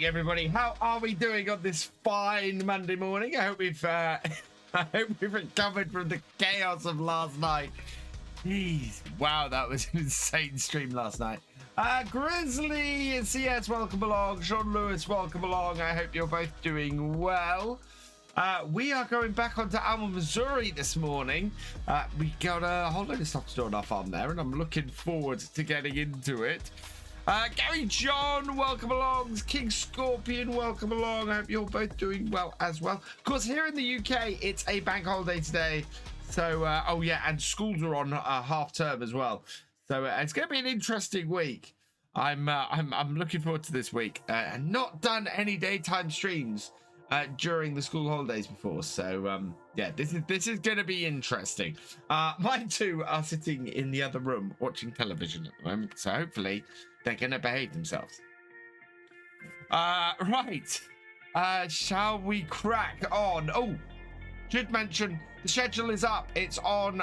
morning, everybody. How are we doing on this fine Monday morning? I hope we've I hope we've recovered from the chaos of last night. Jeez, wow, that was an insane stream last night. Grizzly CS, welcome along. Sean Lewis, welcome along. I hope you're both doing well. We are going back onto Alma, Missouri this morning. We got a whole load of stuff to do on our farm there, and I'm looking forward to getting into it. Gary John, welcome along. King Scorpion, welcome along. I hope you're both doing well as well. Of course, here in the UK, it's a bank holiday today. So, oh yeah, and schools are on half term as well. So it's going to be an interesting week. I'm looking forward to this week. And not done any daytime streams during the school holidays before. So yeah, this is going to be interesting. Mine two are sitting in the other room watching television at the moment. So hopefully they're going to behave themselves. Right. Shall we crack on? Oh, should mention the schedule is up. It's on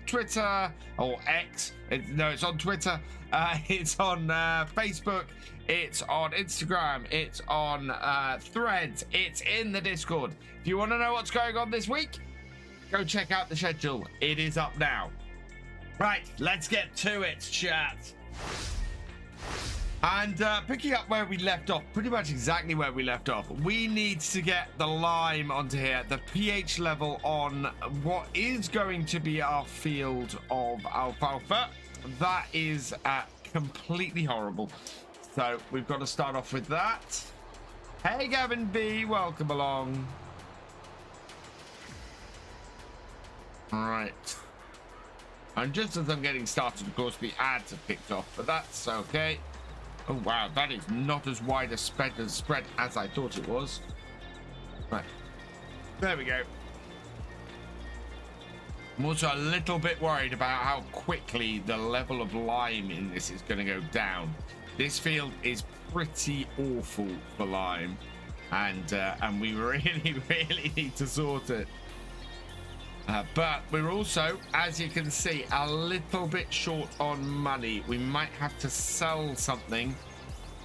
Twitter or X. It's on Twitter. It's on Facebook. It's on Instagram. It's on Threads. It's in the Discord. If you want to know what's going on this week, go check out the schedule. It is up now. Right, let's get to it, chat. And picking up where we left off, pretty much exactly where we left off, we need to get the lime onto here, the pH level on what is going to be our field of alfalfa. That is completely horrible. So we've got to start off with that. Hey, Gavin B, welcome along. All right. And just as I'm getting started, of course, the ads have kicked off, but that's okay. Oh, wow, that is not as wide a spread as I thought it was. Right. There we go. I'm also a little bit worried about how quickly the level of lime in this is going to go down. This field is pretty awful for lime, and we really, really need to sort it. But we're also, as you can see, a little bit short on money. We might have to sell something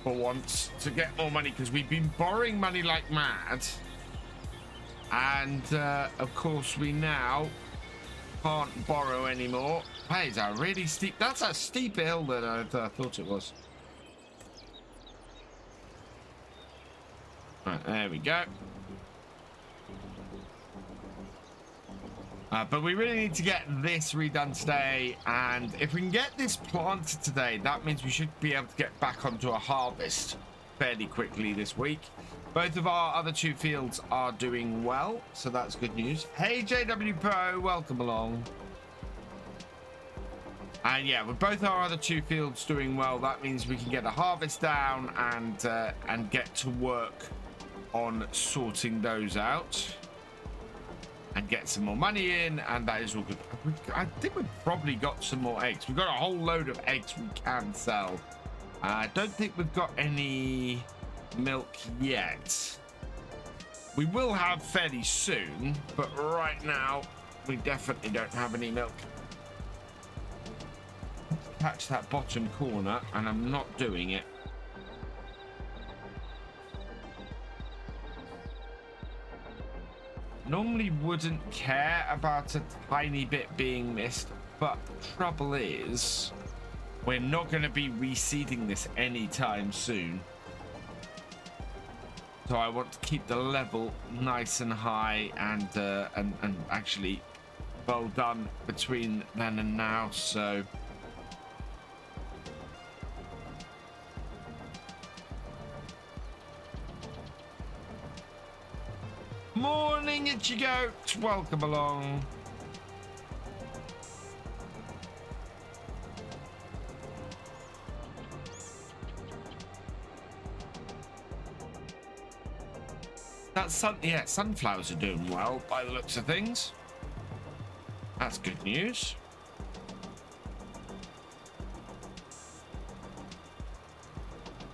for once to get more money, because we've been borrowing money like mad. And, of course, we now can't borrow anymore. Hey, it's a really steep... That's a steep hill that I thought it was. Right, there we go. But we really need to get this redone today, and if we can get this planted today, that means we should be able to get back onto a harvest fairly quickly this week. Both of our other two fields are doing well, so that's good news. Hey, JW Pro, welcome along. And yeah, with both our other two fields doing well, that means we can get a harvest down and get to work on sorting those out. And get some more money in, and that is all good. I think we've probably got some more eggs. We've got a whole load of eggs we can sell. I don't think we've got any milk yet. We will have fairly soon, but right now we definitely don't have any milk. Catch that bottom corner, and I'm not doing it. Normally wouldn't care about a tiny bit being missed, but the trouble is we're not going to be reseeding this anytime soon. So I want to keep the level nice and high and actually well done between then and now. So morning, Itchy Goat, welcome along. That sunflowers are doing well by the looks of things. That's good news.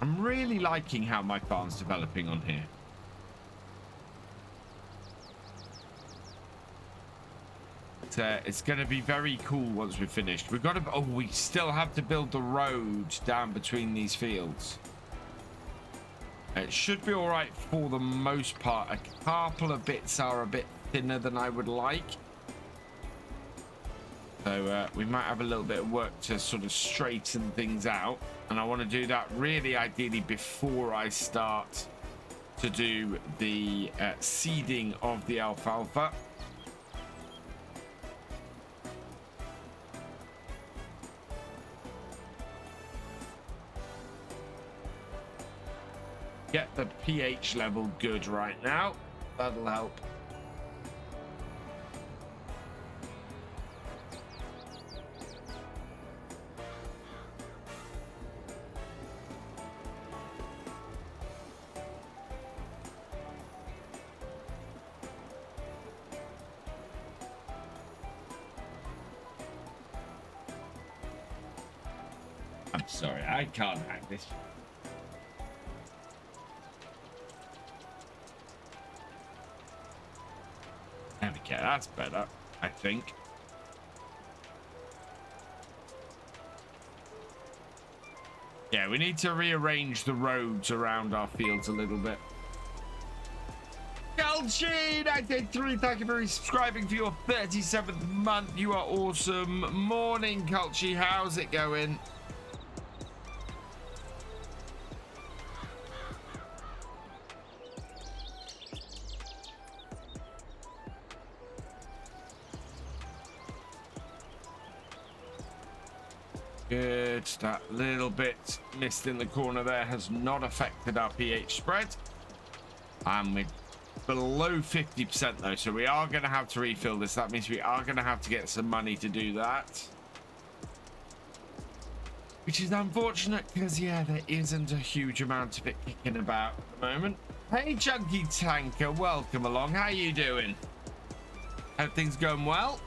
I'm really liking how my farm's developing on here. It's going to be very cool once we're finished. We've got to... Oh, we still have to build the road down between these fields. It should be all right for the most part. A couple of bits are a bit thinner than I would like. So we might have a little bit of work to sort of straighten things out. And I want to do that really ideally before I start to do the seeding of the alfalfa. Get the pH level good right now. That'll help. I'm sorry, I can't hack this. There we go, that's better, I think. Yeah, we need to rearrange the roads around our fields a little bit. Galchin, I did 3. Thank you for resubscribing for your 37th month. You are awesome. Morning, Culchy. How's it going? Good. That little bit missed in the corner there has not affected our pH spread. And we're below 50% though, so we are going to have to refill this. That means we are going to have to get some money to do that. Which is unfortunate because, yeah, there isn't a huge amount of it kicking about at the moment. Hey, Junkie Tanker, welcome along. How you doing? Hope things going well?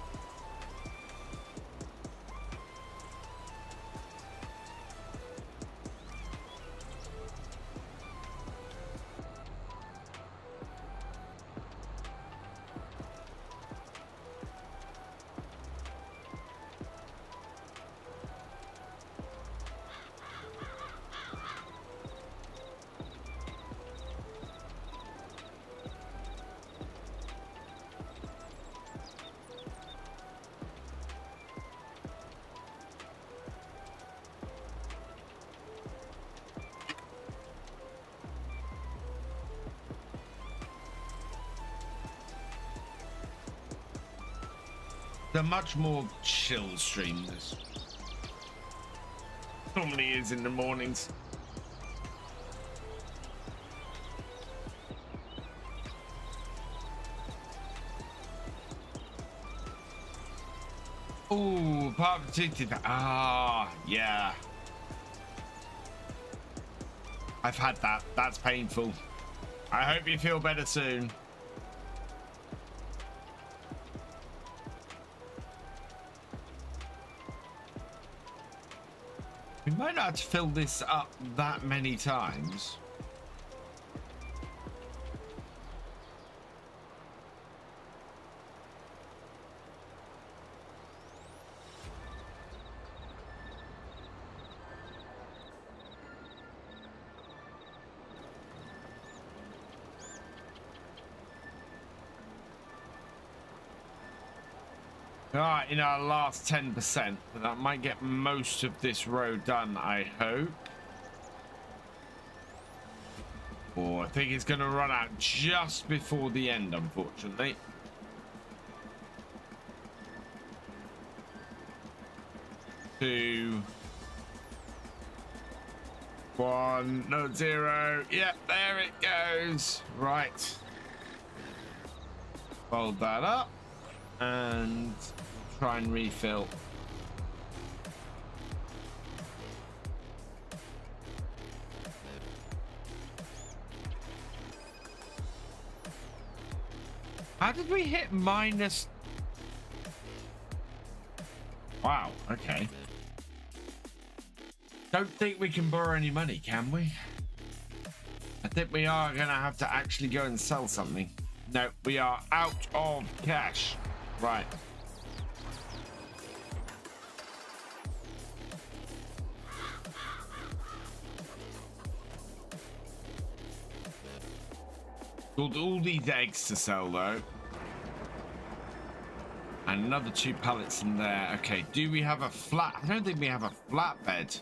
A much more chill stream this normally is in the mornings. Oh, part of the yeah. I've had that. That's painful. I hope you feel better soon. We might not have to fill this up that many times. Alright, in our last 10%, that might get most of this road done, I hope. Oh, I think it's going to run out just before the end, unfortunately. Two. 1, no, 0. Yep, there it goes. Right. Fold that up and try and refill. How did we hit minus? Wow, okay. Don't think we can borrow any money, can we? I think we are gonna have to actually go and sell something. No, we are out of cash. Right. Got all these eggs to sell though. And another 2 pallets in there. Okay, do we have a flat? I don't think we have a flatbed.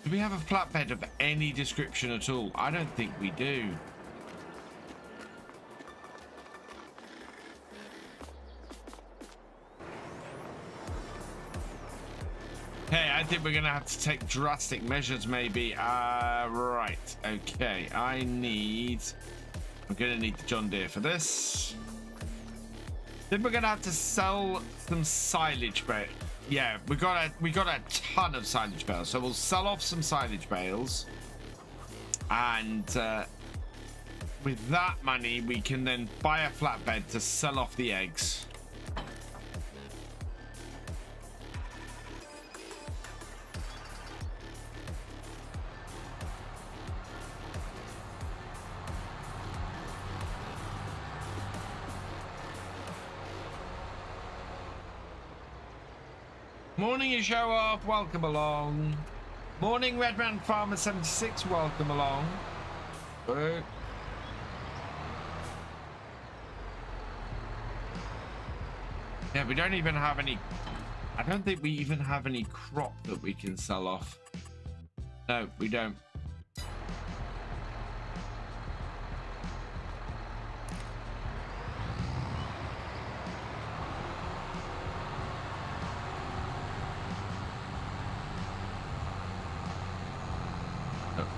Do we have a flatbed of any description at all? I don't think we do. Hey, I think we're gonna have to take drastic measures maybe. Right, okay. I'm gonna need the John Deere for this. Then we're gonna have to sell some silage bales. Yeah, we got a ton of silage bales, so we'll sell off some silage bales, and with that money we can then buy a flatbed to sell off the eggs. Morning, you show off. Welcome along. Morning, Redman Farmer 76. Welcome along. Yeah, we don't even have any. I don't think we even have any crop that we can sell off. No, we don't.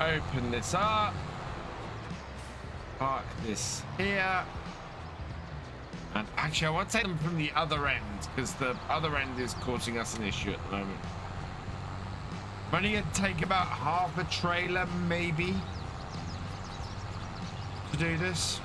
Open this up, park this here, and actually I want to take them from the other end because the other end is causing us an issue at the moment. I'm only going to take about half a trailer maybe to do this.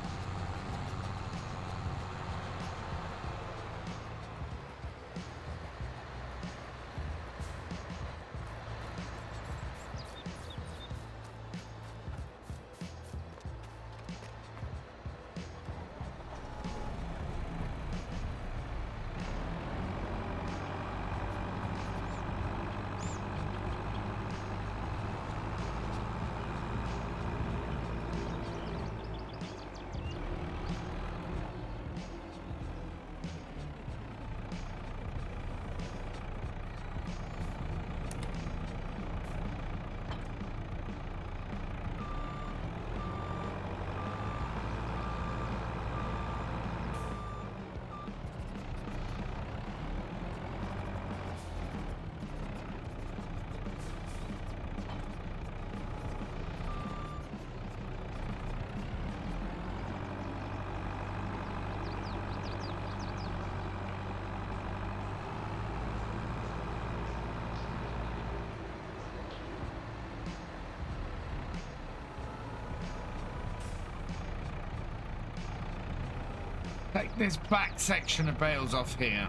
Take this back section of bales off here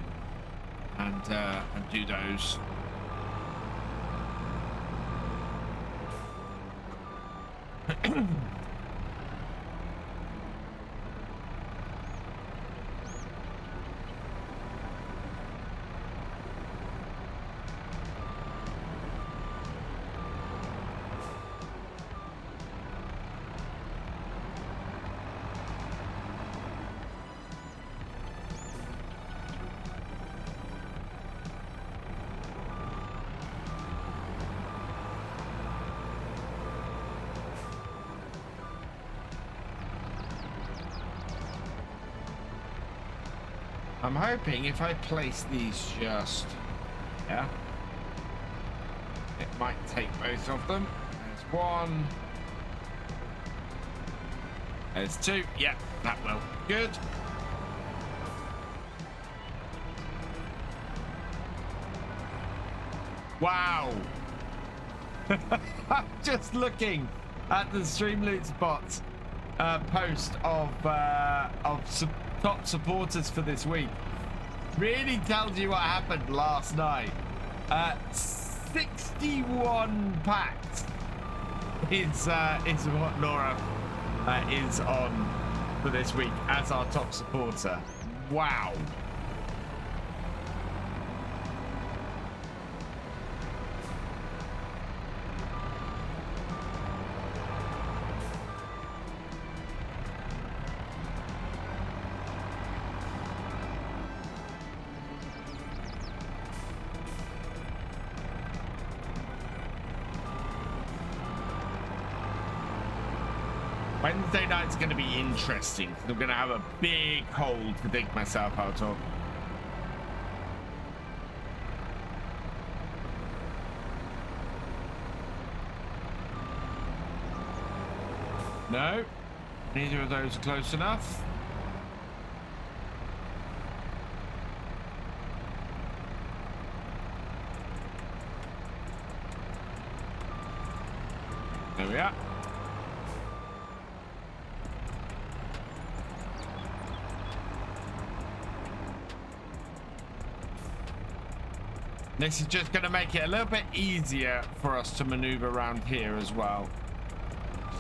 and do those. I'm hoping if I place these just, yeah, it might take both of them. There's one. There's two. Yeah, that will. Good. Wow. I'm just looking at the Streamloot Spots post of top supporters for this week. Really tells you what happened last night. 61 packs is what Laura is on for this week as our top supporter. Wow. Wednesday night's going to be interesting. I'm going to have a big hole to dig myself out of. No, neither of those are close enough. There we are. This is just going to make it a little bit easier for us to maneuver around here as well.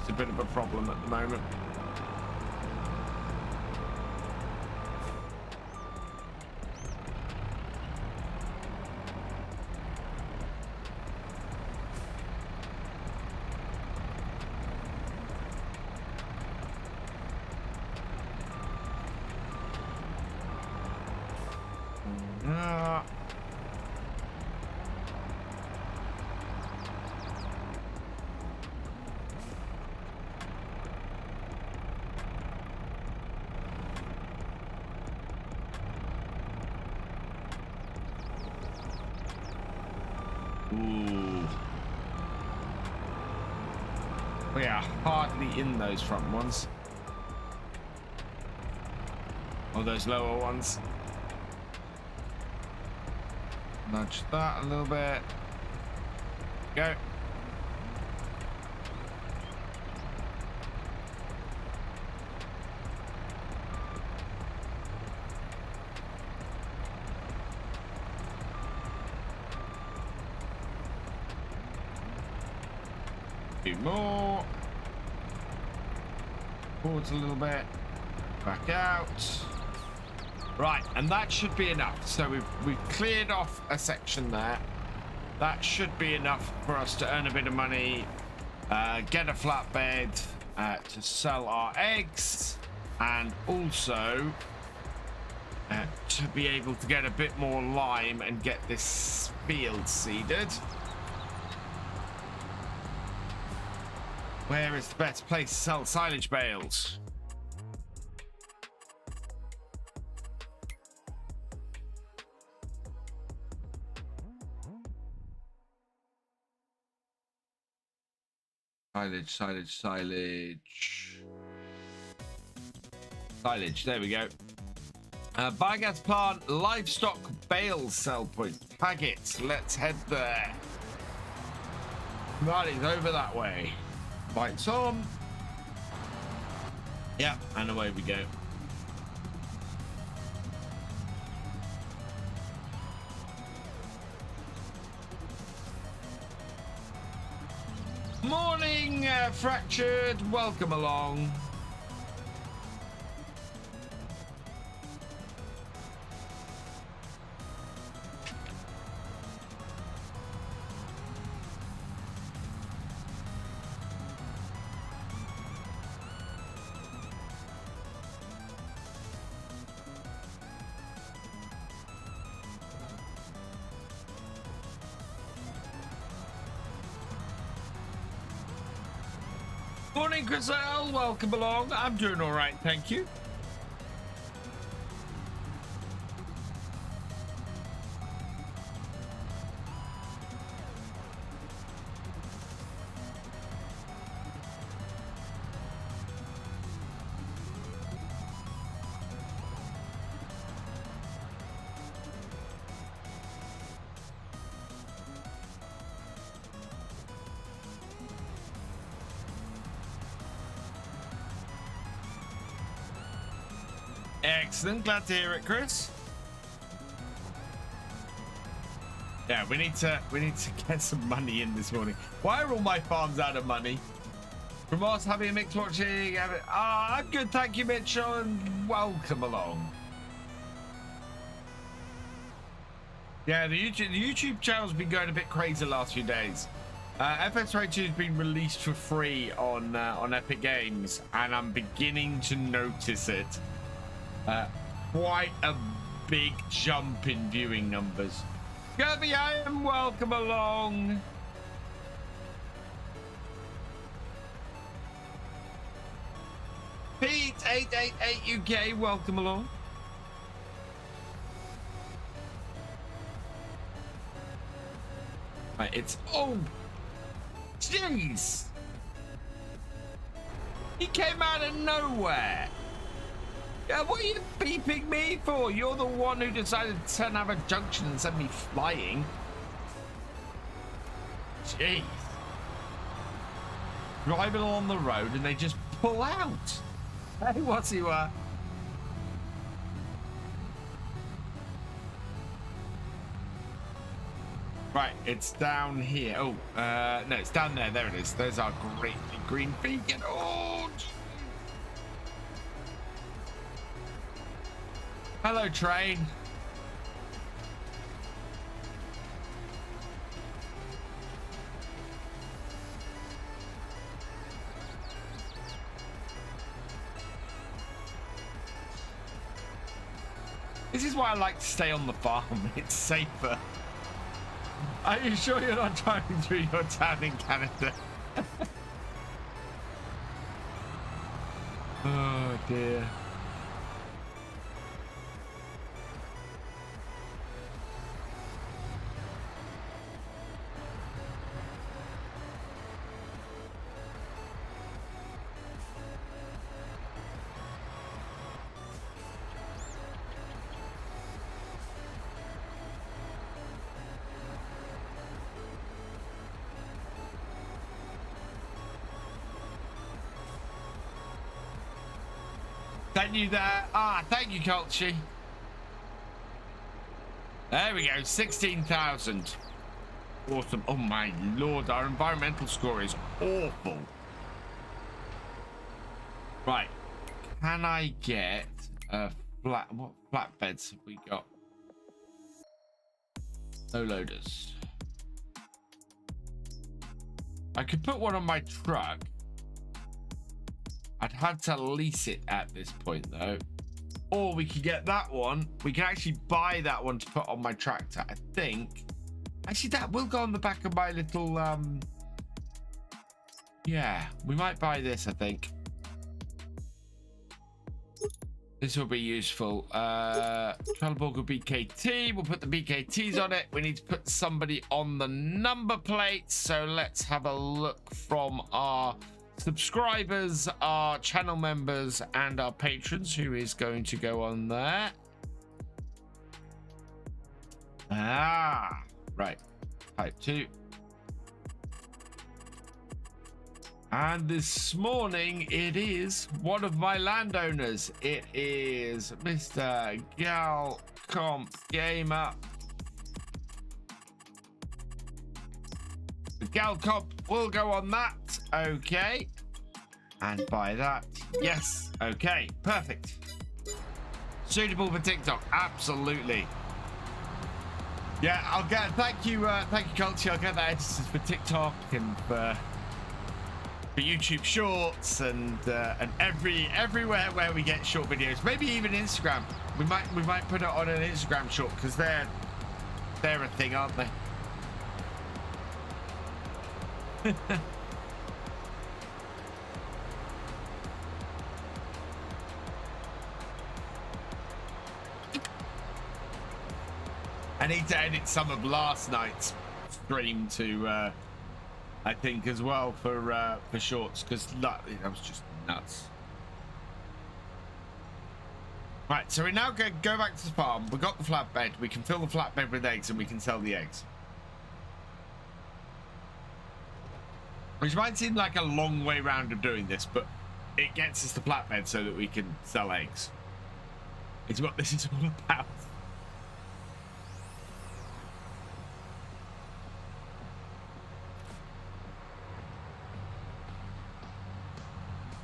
It's a bit of a problem at the moment. We are hardly in those front ones. Or those lower ones. Nudge that a little bit. Go. Few more. Forwards a little bit. Back out. Right, and that should be enough. So we've cleared off a section there. That should be enough for us to earn a bit of money, get a flatbed to sell our eggs, and also to be able to get a bit more lime and get this field seeded. Where is the best place to sell silage bales? Silage, there we go. Biogas plant, livestock bales sell point. Packets, let's head there. Right, it's over that way. Lights on. Yeah, and away we go. Morning, Fractured. Welcome along. Morning, Griselle. Welcome along. I'm doing all right, thank you. Excellent, glad to hear it, Chris. Yeah, we need to get some money in this morning. Why are all my farms out of money? From us, having a mix watching. I'm good, thank you, Mitchell, and welcome along. Yeah, the YouTube channel's been going a bit crazy the last few days. FS22 has been released for free on Epic Games, and I'm beginning to notice it. Quite a big jump in viewing numbers. Kirby, I am welcome along. 888 UK, welcome along. Right, it's... Oh! Jeez! He came out of nowhere! Yeah, what are you beeping me for? You're the one who decided to turn out a junction and send me flying. Jeez. Driving along the road and they just pull out. Hey, what's he were? Right, it's down here. Oh, no, it's down there. There it is. There's our great green beacon. Oh, geez. Hello, train. This is why I like to stay on the farm. It's safer. Are you sure you're not driving through your town in Canada? Oh dear. Thank you there. Thank you, Culture. There we go, 16,000. Awesome. Oh my lord, our environmental score is awful. Right. Can I get a what flatbeds have we got? No loaders. I could put one on my truck. I'd have to lease it at this point though. Or we could get that one. We can actually buy that one to put on my tractor, I think. Actually, that will go on the back of my little, yeah, we might buy this, I think. This will be useful. Trelleborg BKT. We'll put the BKTs on it. We need to put somebody on the number plate. So let's have a look from our subscribers, our channel members, and our patrons. Who is going to go on there? Right. Type 2. And this morning, it is one of my landowners. It is Mr. Galcomp Gamer. The Galcomp will go on that. Okay. And by that, yes. Okay, perfect. Suitable for TikTok. Absolutely. Yeah, I'll get, thank you, Culture. I'll get that edited for TikTok and for YouTube Shorts and everywhere where we get short videos. Maybe even Instagram. We might put it on an Instagram short because they're a thing, aren't they? I need to edit some of last night's stream to I think as well for shorts, because that was just nuts. Right, so we now go back to the farm. We got the flatbed. We can fill the flatbed with eggs and we can sell the eggs. Which might seem like a long way round of doing this, but it gets us the flatbed so that we can sell eggs. It's what this is all about.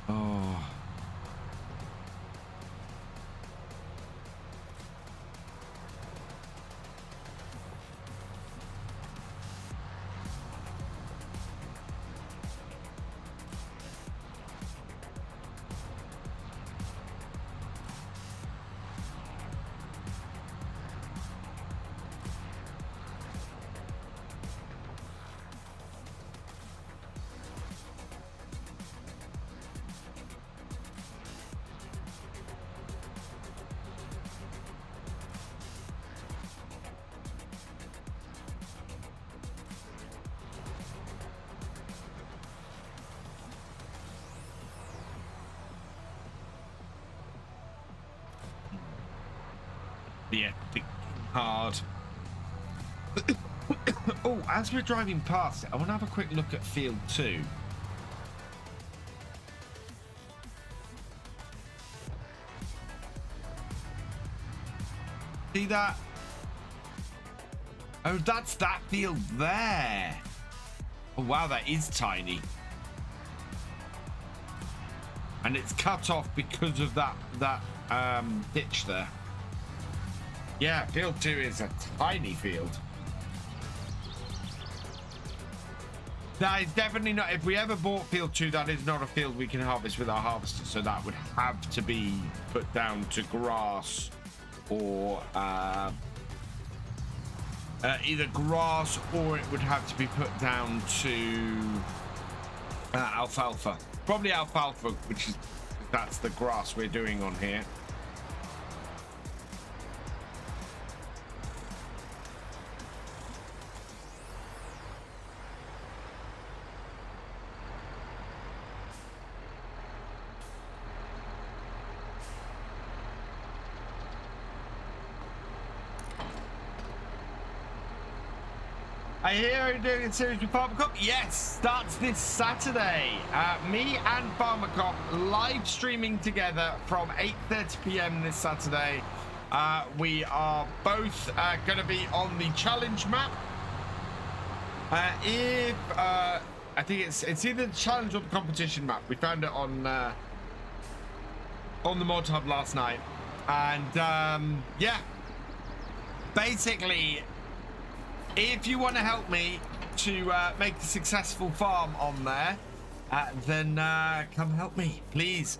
Oh. Yeah, hard. Oh, as we're driving past it, I want to have a quick look at field 2. See that? Oh, that's that field there. Oh, wow, that is tiny. And it's cut off because of that ditch there. Yeah, field 2 is a tiny field. That is definitely not, if we ever bought field 2, that is not a field we can harvest with our harvester. So that would have to be put down to grass or either grass, or it would have to be put down to alfalfa. Probably alfalfa, which is, that's the grass we're doing on here. I hear you're doing a series with FarmCatGR. Yes, starts this Saturday. Me and FarmCatGR live streaming together from 8:30 p.m. this Saturday. We are both going to be on the challenge map. I think it's either the challenge or the competition map. We found it on the mod hub last night, and yeah, basically, if you want to help me to make a successful farm on there, then come help me, please.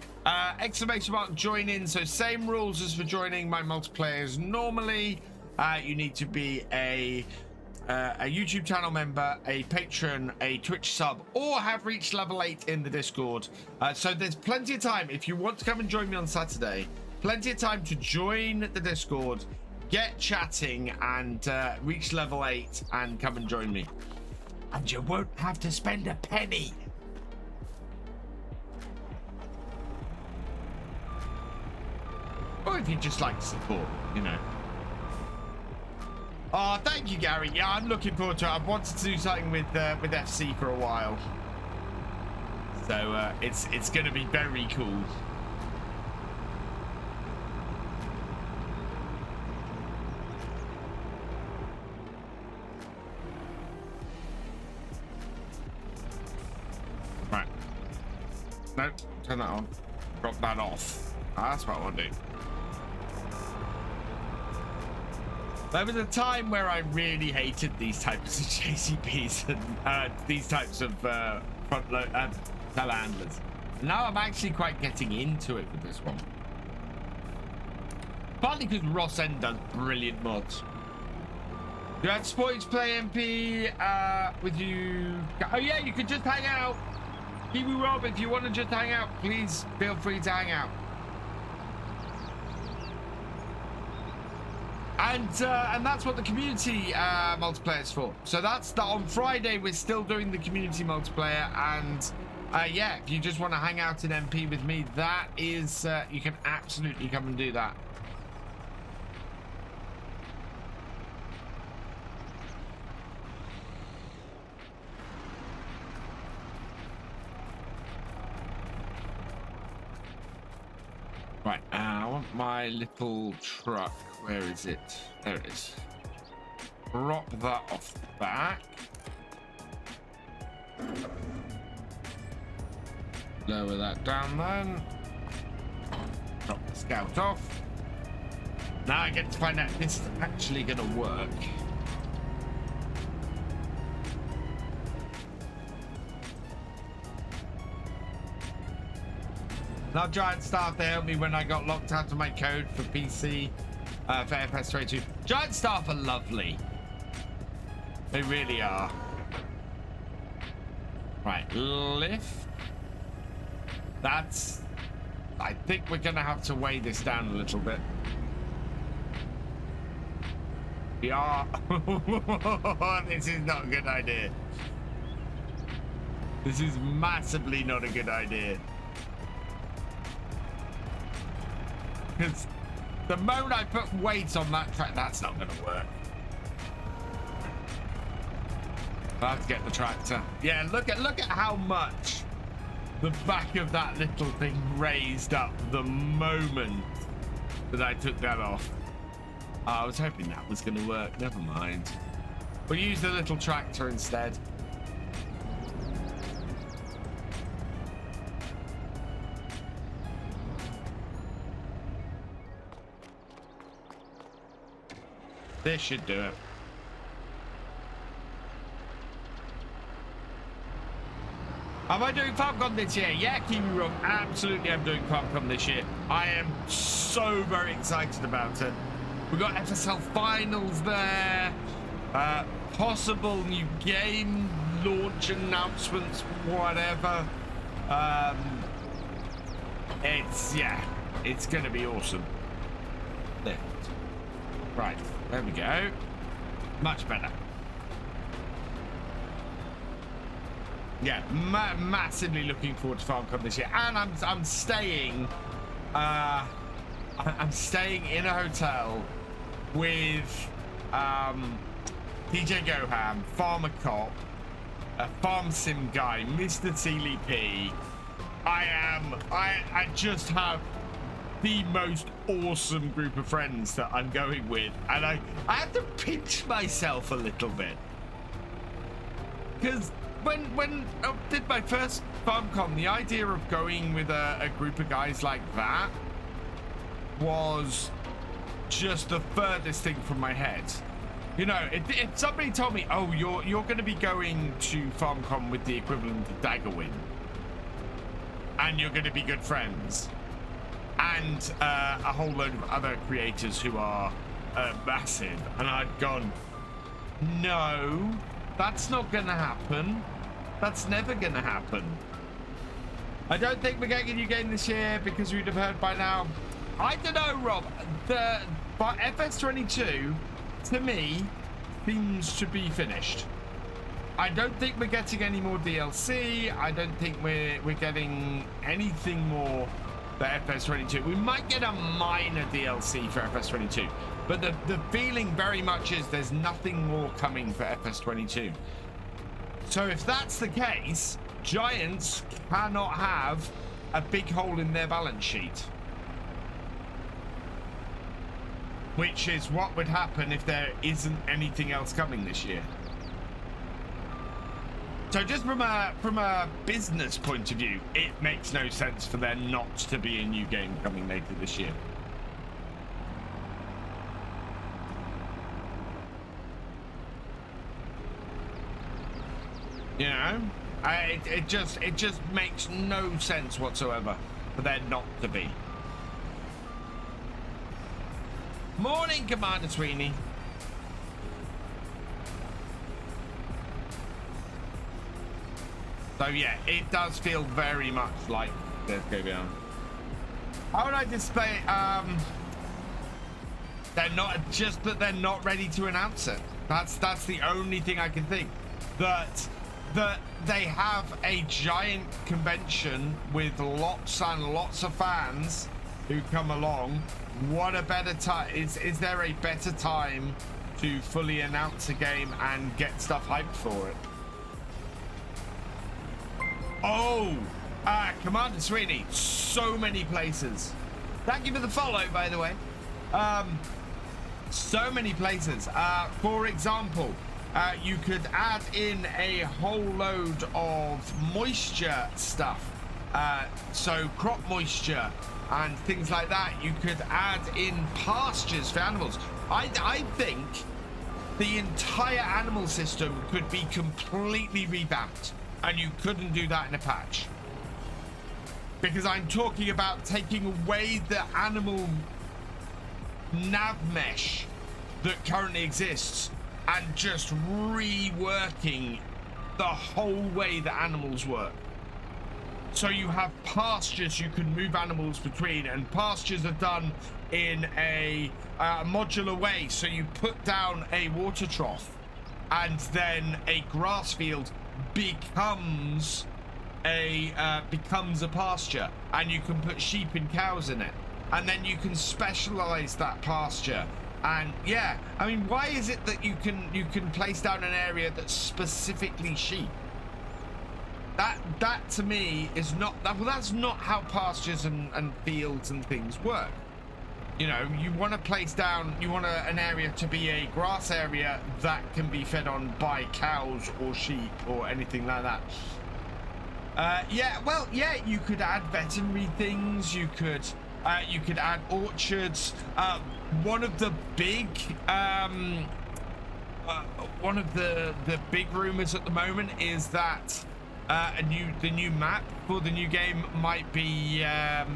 Exclamation mark join in. So same rules as for joining my multiplayers normally. You need to be a YouTube channel member, a patron, a Twitch sub, or have reached level 8 in the Discord. So there's plenty of time if you want to come and join me on Saturday. Plenty of time to join the Discord, get chatting, and reach level 8 and come and join me. And you won't have to spend a penny. Or if you just like support, you know. Oh, thank you, Gary. Yeah, I'm looking forward to it. I've wanted to do something with FC for a while. So it's going to be very cool. Right. No, turn that on. Drop that off. That's what I want to do. There was a time where I really hated these types of JCBs and these types of front load telehandlers. Now I'm actually quite getting into it with this one. Partly because Ross N does brilliant mods. You had Sports play MP with you. Oh yeah, you could just hang out. Kiwi Rob, if you want to just hang out, please feel free to hang out. And that's what the community multiplayer is for. So that's on Friday. We're still doing the community multiplayer, and yeah, if you just want to hang out in MP with me, that is you can absolutely come and do that. Right, I want my little truck. Where is it? There it is. Drop that off the back. Lower that down then. Drop the scout off. Now I get to find out if this is actually going to work. Now Giant Staff, they helped me when I got locked out of my code for PC. For FS22. Giant Staff are lovely. They really are. Right, lift. That's... I think we're going to have to weigh this down a little bit. We are... This is not a good idea. This is massively not a good idea. Because The moment I put weight on that track, that's not going to work. I'll have to get the tractor. Yeah, look at how much the back of that little thing raised up the moment that I took that off. Oh, I was hoping that was going to work. Never mind. We'll use the little tractor instead. This should do it. Am I doing FarmCon this year? Yeah, KiwiMedic, absolutely I'm doing FarmCon this year. I am so very excited about it. We've got FSL finals there, possible new game launch announcements, whatever. It's going to be awesome. Lift. Right, there we go. Much better. Yeah, massively looking forward to FarmCon this year, and I'm staying. I'm staying in a hotel with DjGoHam, Farmer Cop, a Farm Sim guy, Mr. TLP. I just have the most awesome group of friends that I'm going with, and I have to pinch myself a little bit because when I did my first FarmCon, the idea of going with a group of guys like that was just the furthest thing from my head. You know, if somebody told me, oh, you're going to be going to FarmCon with the equivalent of Daggerwin, and you're going to be good friends, and a whole load of other creators who are massive, and I'd gone, no, that's not going to happen. That's never going to happen. I don't think we're getting a new game this year because we'd have heard by now. I don't know, Rob. But FS22, to me, seems to be finished. I don't think we're getting any more DLC. I don't think we're getting anything more for FS22. We might get a minor DLC for FS22, but the feeling very much is there's nothing more coming for FS22. So if that's the case, Giants cannot have a big hole in their balance sheet, which is what would happen if there isn't anything else coming this year. So just from a business point of view, it makes no sense for there not to be a new game coming later this year. You know, it just makes no sense whatsoever for there not to be. Morning, Commander Sweeney. So yeah, it does feel very much like Let's Go Beyond. How would I display? They're not, just that they're not ready to announce it. That's the only thing I can think. That they have a giant convention with lots and lots of fans who come along. What a better time. Is there a better time to fully announce a game and get stuff hyped for it? Oh, Commander Sweeney, so many places. Thank you for the follow, by the way. So many places. For example, you could add in a whole load of moisture stuff. So crop moisture and things like that. You could add in pastures for animals. I think the entire animal system could be completely revamped, and you couldn't do that in a patch. Because I'm talking about taking away the animal nav mesh that currently exists and just reworking the whole way that animals work. So you have pastures you can move animals between, and pastures are done in a modular way. So you put down a water trough, and then a grass field becomes a pasture, and you can put sheep and cows in it. and then you can specialize that pasture. And yeah, I mean, why is it that you can place down an area that's specifically sheep? That to me is not that. Well, that's not how pastures and fields and things work. You know, you want to place down, you want an area to be a grass area that can be fed on by cows or sheep or anything like that. Yeah, well, yeah, you could add veterinary things. You could add orchards. One of the big rumors at the moment is that the new map for the new game might be have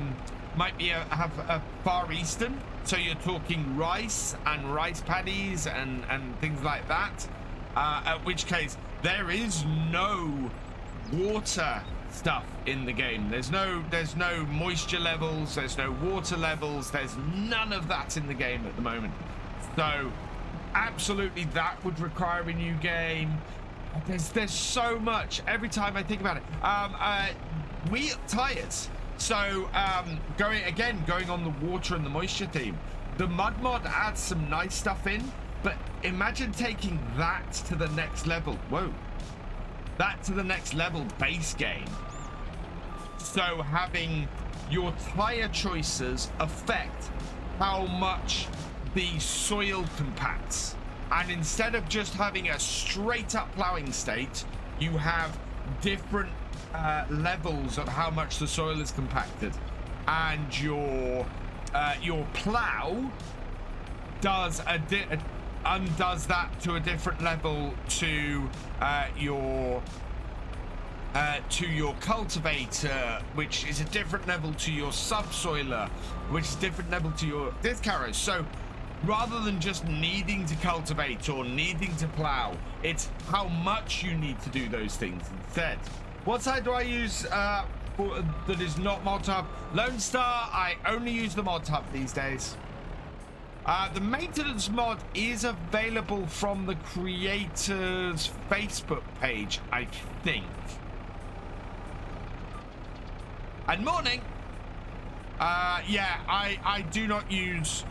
a Far Eastern, so you're talking rice and rice paddies and things like that. At which case there is no water stuff in the game. There's no moisture levels, there's no water levels, there's none of that in the game at the moment. So absolutely that would require a new game. There's so much. Every time I think about it, wheel tires. So going on the water and the moisture theme, the mud mod adds some nice stuff in, but imagine taking that to the next level. Whoa. That to the next level base game. So having your tire choices affect how much the soil compacts. And instead of just having a straight up plowing state, you have different levels of how much the soil is compacted. And your plow does undoes that to a different level to your cultivator, which is a different level to your subsoiler, which is a different level to your disc harrows. So rather than just needing to cultivate or needing to plow, it's how much you need to do those things instead. What side do I use that is not mod hub? Lone Star. I only use the mod hub these days. The maintenance mod is available from the creator's Facebook page, I think. And morning. Yeah, I do not use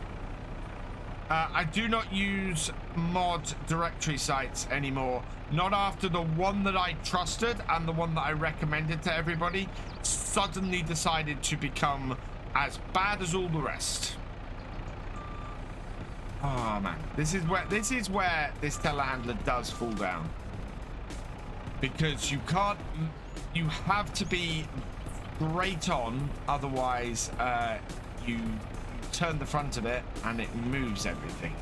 mod directory sites anymore. Not after the one that I trusted and the one that I recommended to everybody suddenly decided to become as bad as all the rest. Oh man, this is where this telehandler does fall down, because you have to be straight on, otherwise you turn the front of it and it moves everything.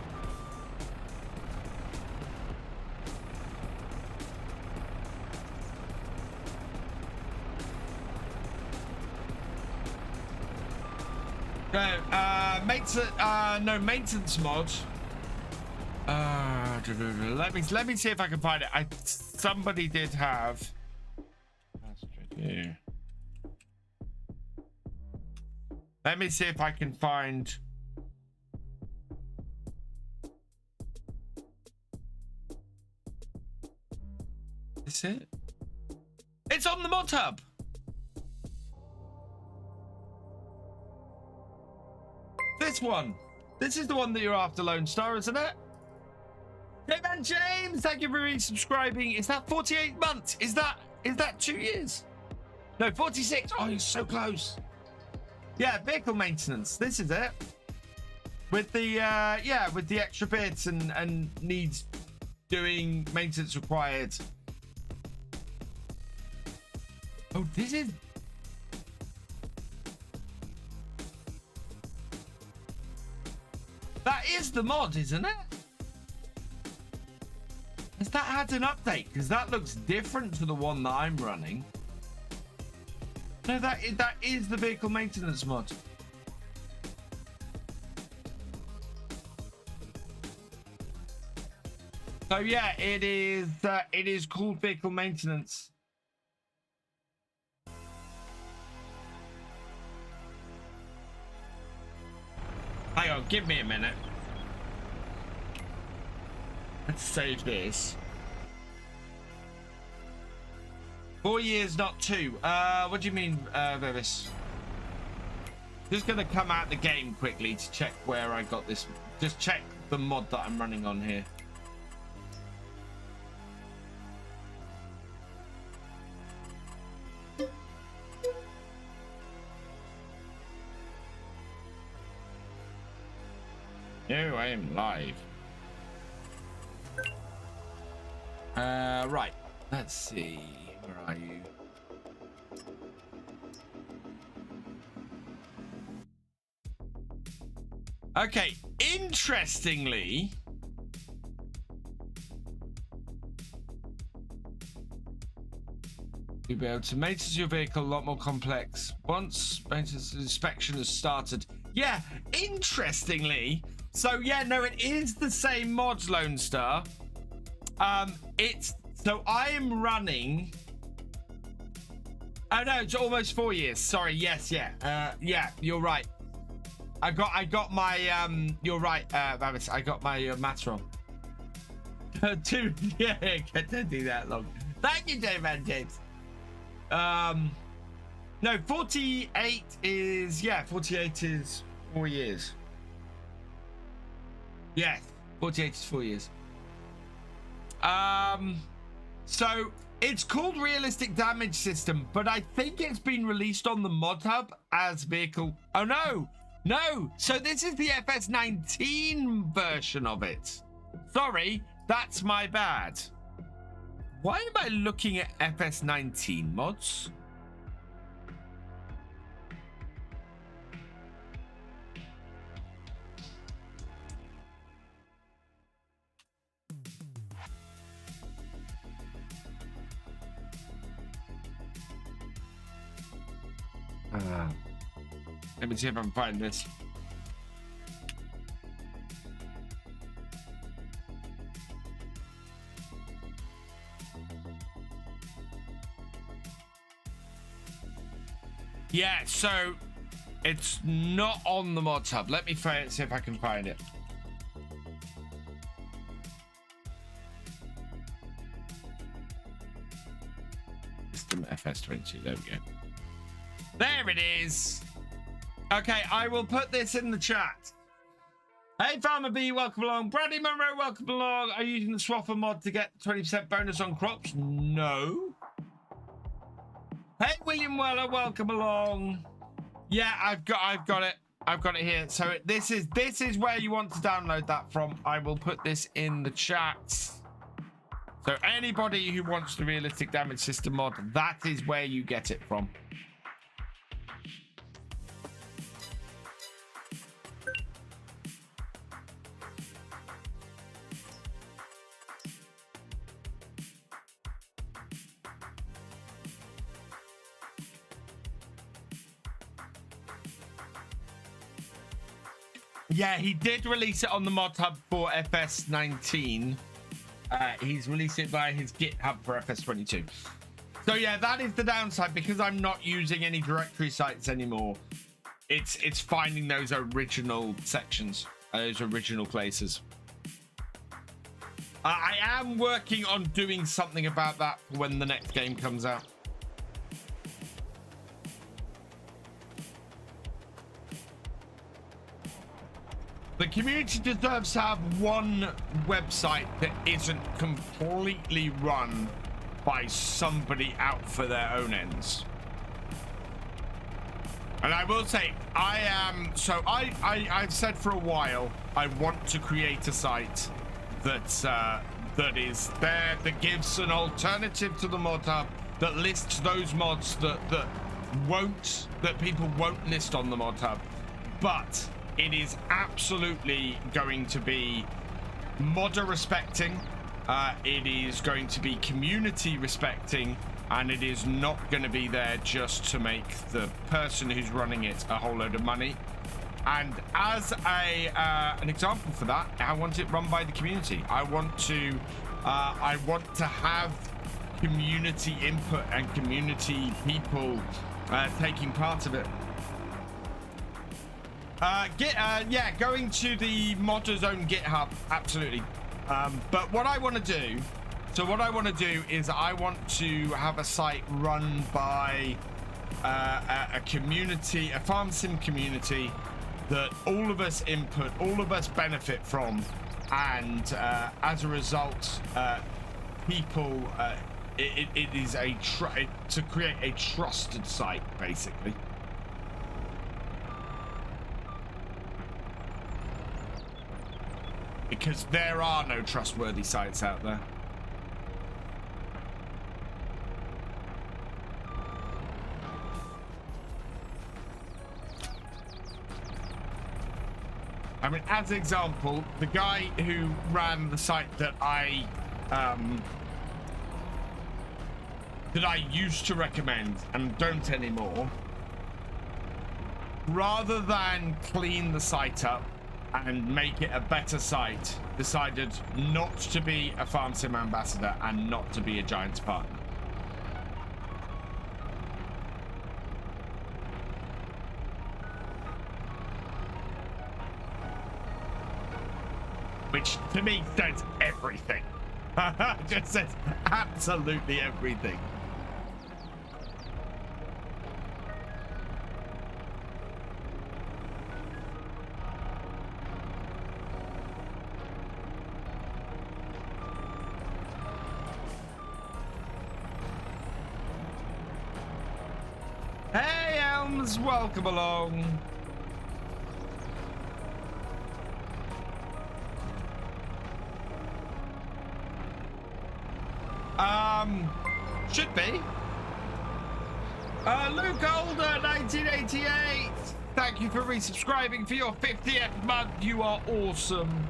No maintenance mod. Let me see if I can find it. Somebody did have. Let me see if I can find. Is it? It's on the mod hub. This one. This is the one that you're after, Lone Star, isn't it? Hey man, James, thank you for resubscribing. Is that 48 months? Is that 2 years? No, 46. Oh, you're so close. Yeah, vehicle maintenance. This is it. With the with the extra bits and needs doing maintenance required. Oh, this is. That is the mod, isn't it? Has that had an update? Because that looks different to the one that I'm running. No, that is the vehicle maintenance mod. So yeah, it is called vehicle maintenance. Hang on, give me a minute. Let's save this. 4 years, not 2. What do you mean, Bevis? Just gonna come out the game quickly to check where I got this. Just check the mod that I'm running on here. No, I am live. Right. Let's see. Where are you? Okay. Interestingly, you'll be able to maintenance your vehicle a lot more complex once maintenance inspection has started. Yeah. Interestingly. So yeah, no, it is the same mods, Lone Star. It's so I am running. Oh no, it's almost 4 years. Sorry, yes, yeah, yeah, you're right. I got my you're right, Babis. I got my maths wrong. Dude, yeah, don't do that long. Thank you, Dave and James. No, 48 is 48 is 4 years. Yes, 48 is 4 years. So it's called Realistic Damage System, but I think it's been released on the Mod Hub as vehicle. Oh no, no. So this is the FS19 version of it. Sorry, that's my bad. Why am I looking at FS19 mods? Let me see if I can find this. Yeah, so it's not on the Mods Hub. Let me find it, see if I can find it. System FS22, there we go. There it is. Okay, I will put this in the chat. Hey, Farmer B, welcome along. Bradley Monroe, welcome along. Are you using the Swapper mod to get 20% bonus on crops? No. Hey, William Weller, welcome along. Yeah, I've got it. I've got it here. So this is where you want to download that from. I will put this in the chat. So anybody who wants the Realistic Damage System mod, that is where you get it from. Yeah, he did release it on the Mod Hub for FS19. He's released it via his GitHub for FS22. So yeah, that is the downside, because I'm not using any directory sites anymore. It's finding those original sections, those original places. I am working on doing something about that when the next game comes out. The community deserves to have one website that isn't completely run by somebody out for their own ends. And I will say, I've said for a while, I want to create a site that is there, that gives an alternative to the Mod Hub, that lists those mods that people won't list on the Mod Hub, but it is absolutely going to be modder respecting. It is going to be community respecting, and it is not going to be there just to make the person who's running it a whole load of money. And as an example for that, I want it run by the community. I want to have community input and community people taking part of it. Yeah, going to the Modder's own GitHub, absolutely. But what I want to do, is I want to have a site run by a community, a farm sim community that all of us input, all of us benefit from, and as a result, people, it is to create a trusted site, basically. Because there are no trustworthy sites out there. I mean, as an example, the guy who ran the site that I used to recommend and don't anymore, rather than clean the site up and make it a better site, decided not to be a farm sim ambassador and not to be a Giants partner. Which to me says everything. Just says absolutely everything. Hey Elms, welcome along. Should be. Luke Older, 1988. Thank you for resubscribing for your 50th month. You are awesome.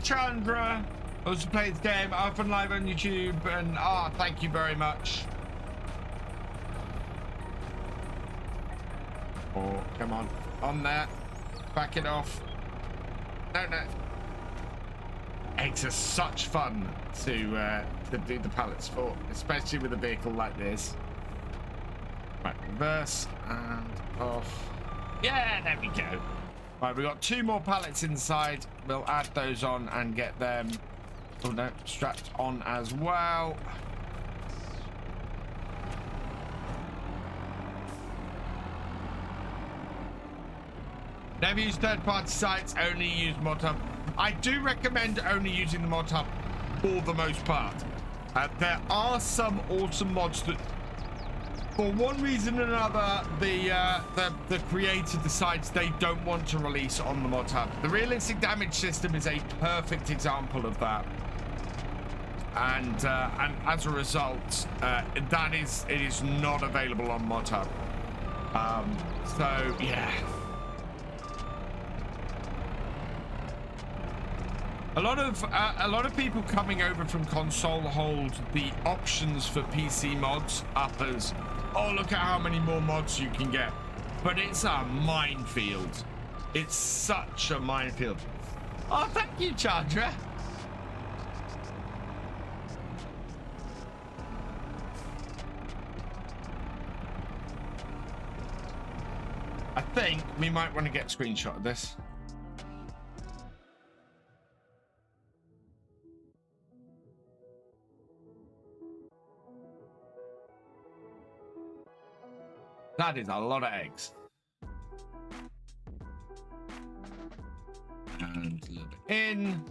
Chandra also plays the game, often live on YouTube, and thank you very much. Oh, come on there, back it off. No. Eggs are such fun to do the pallets for, especially with a vehicle like this. Right, reverse and off. Yeah, there we go. Right, we've got 2 more pallets inside. We'll add those on and get them, oh no, strapped on as well. Never use third-party sites, only use Mod Hub. I do recommend only using the Mod Hub for the most part. There are some awesome mods that, for one reason or another, the creator decides they don't want to release on the Mod Hub. The realistic damage system is a perfect example of that, and as a result, it is not available on Mod Hub. So yeah. A lot of people coming over from console hold the options for PC mods up as, oh, look at how many more mods you can get. But it's a minefield. It's such a minefield. Oh, thank you, Chandra. I think we might want to get a screenshot of this. That is a lot of eggs. And a little bit in.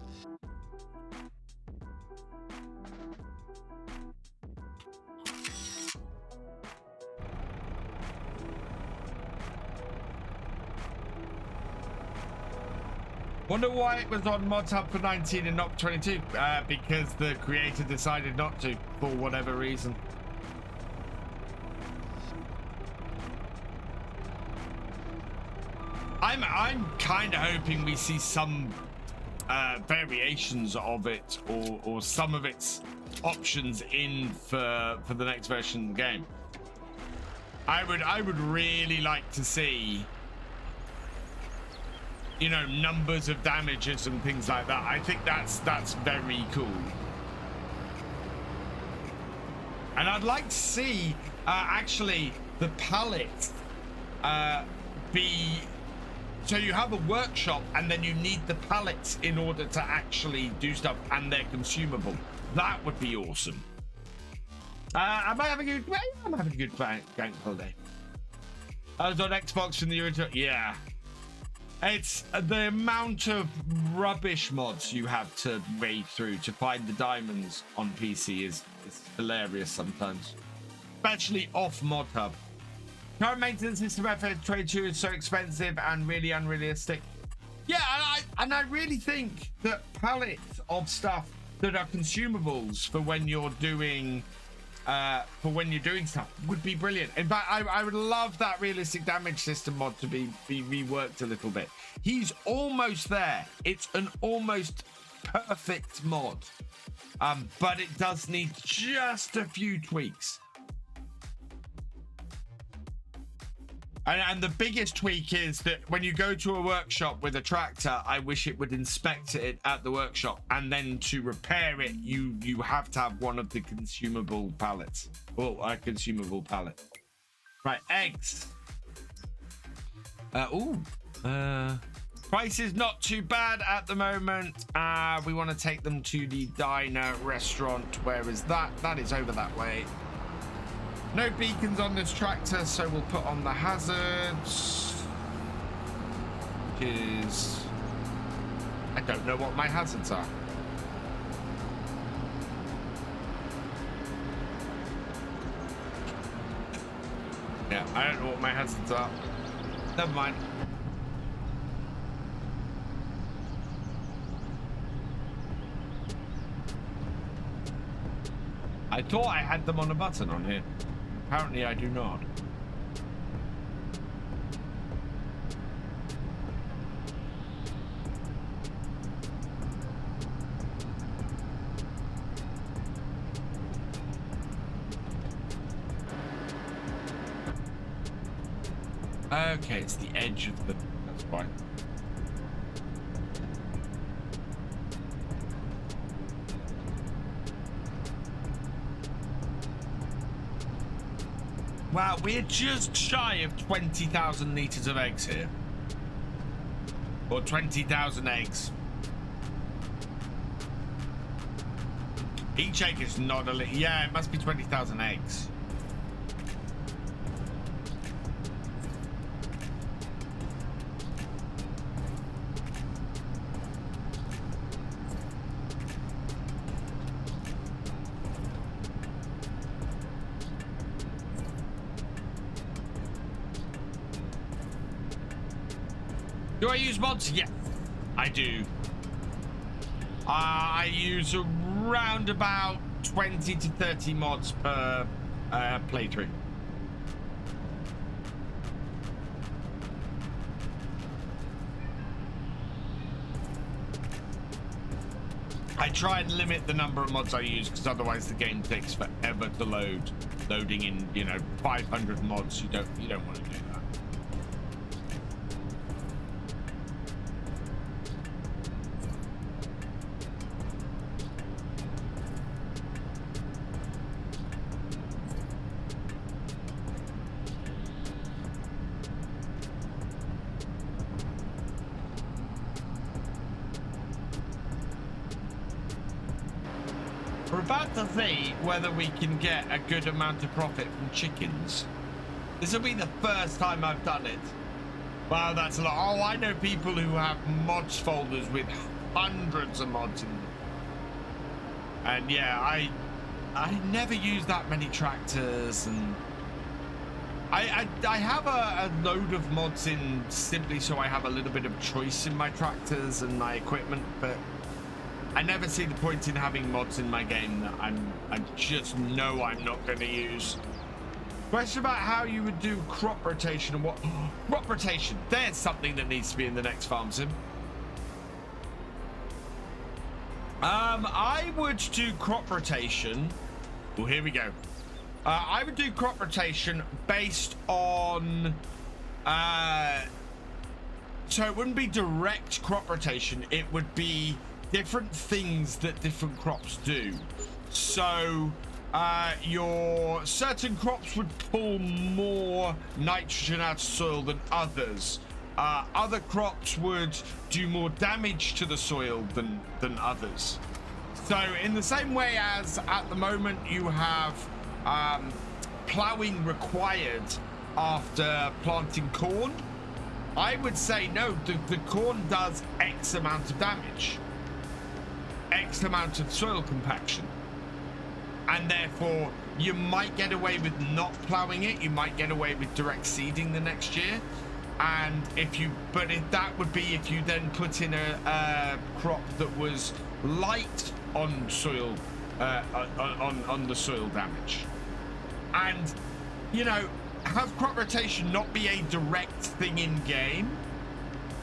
Wonder why it was on Mod Hub for 19 and not 22. Because the creator decided not to, for whatever reason. I'm kind of hoping we see some variations of it, or some of its options in for the next version of the game. I would really like to see, you know, numbers of damages and things like that. I think that's very cool. And I'd like to see actually the pallets be, so you have a workshop and then you need the pallets in order to actually do stuff, and they're consumable. That would be awesome. Am I having a good, well, I'm having a good bank holiday. I was on Xbox from the original. Yeah, it's the amount of rubbish mods you have to wade through to find the diamonds on PC is hilarious sometimes, especially off mod hub. Current maintenance system FS22 is so expensive and really unrealistic. Yeah, and I really think that pallets of stuff that are consumables for when you're doing stuff would be brilliant. In fact, I would love that realistic damage system mod to be reworked a little bit. He's almost there. It's an almost perfect mod, but it does need just a few tweaks. And the biggest tweak is that when you go to a workshop with a tractor, I wish it would inspect it at the workshop, and then to repair it, you have to have one of the consumable pallets. Well, a consumable pallet. Right, eggs. Price is not too bad at the moment. We want to take them to the diner restaurant. Where is that? That is over that way. No beacons on this tractor, so we'll put on the hazards. Which is... I don't know what my hazards are. Yeah, I don't know what my hazards are. Never mind. I thought I had them on a button on here. Apparently I do not. Okay, it's the edge of the... That's why. Wow, we're just shy of 20,000 litres of eggs here. Or 20,000 eggs. Each egg is not a litre. Yeah, it must be 20,000 eggs. Do I use mods? Yeah, I do. I use around about 20 to 30 mods per playthrough. I try and limit the number of mods I use, because otherwise the game takes forever to load. Loading in, you know, 500 mods, you don't want to do that. We're about to see whether we can get a good amount of profit from chickens. This will be the first time I've done it. Wow, that's a lot. Oh, I know people who have mods folders with hundreds of mods in them. And yeah, I never use that many tractors, and I have a load of mods in simply so I have a little bit of choice in my tractors and my equipment, but I never see the point in having mods in my game that I just know I'm not going to use. Question about how you would do crop rotation and what... Crop rotation, there's something that needs to be in the next farm sim. I would do crop rotation... Well, here we go. I would do crop rotation based on... So it wouldn't be direct crop rotation, it would be different things that different crops do. So your certain crops would pull more nitrogen out of soil than others. Other crops would do more damage to the soil than others. So in the same way as at the moment you have ploughing required after planting corn, I would say no, the corn does X amount of damage, X amount of soil compaction, and therefore you might get away with not ploughing it, you might get away with direct seeding the next year. And if that would be if you then put in a crop that was light on soil, on the soil damage. And, you know, have crop rotation not be a direct thing in game.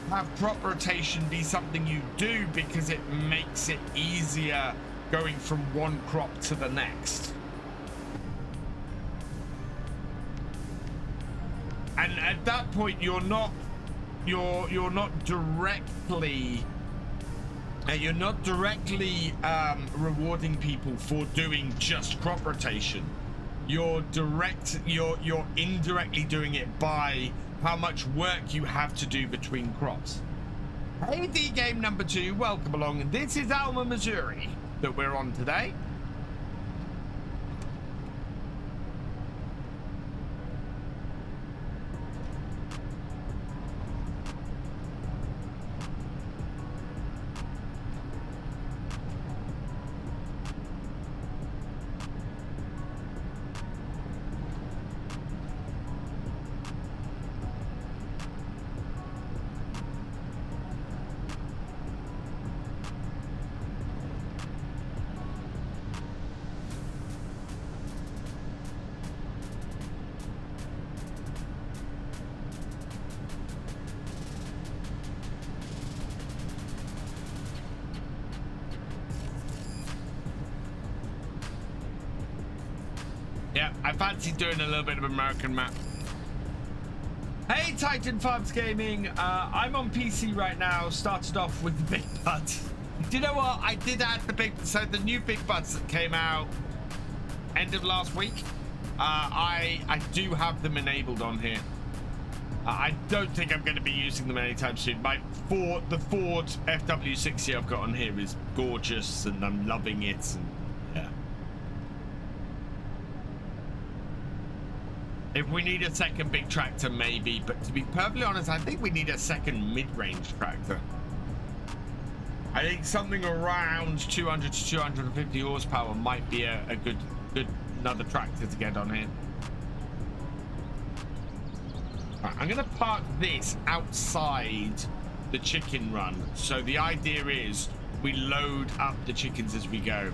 Have crop rotation be something you do because it makes it easier going from one crop to the next. And at that point, you're not directly rewarding people for doing just crop rotation. You're indirectly doing it by how much work you have to do between crops. Hey, D game number 2, welcome along. This is Alma, Missouri that we're on today. Yeah, I fancy doing a little bit of American map. Hey, Titan Farms Gaming. I'm on PC right now. Started off with the big buds. Do you know what? I did add the new big buds that came out end of last week. I do have them enabled on here. I don't think I'm going to be using them anytime soon. The Ford FW60 I've got on here is gorgeous, and I'm loving it. And yeah. If we need a second big tractor, maybe. But to be perfectly honest, I think we need a second mid-range tractor. I think something around 200 to 250 horsepower might be a good another tractor to get on here. Right, I'm going to park this outside the chicken run. So the idea is we load up the chickens as we go.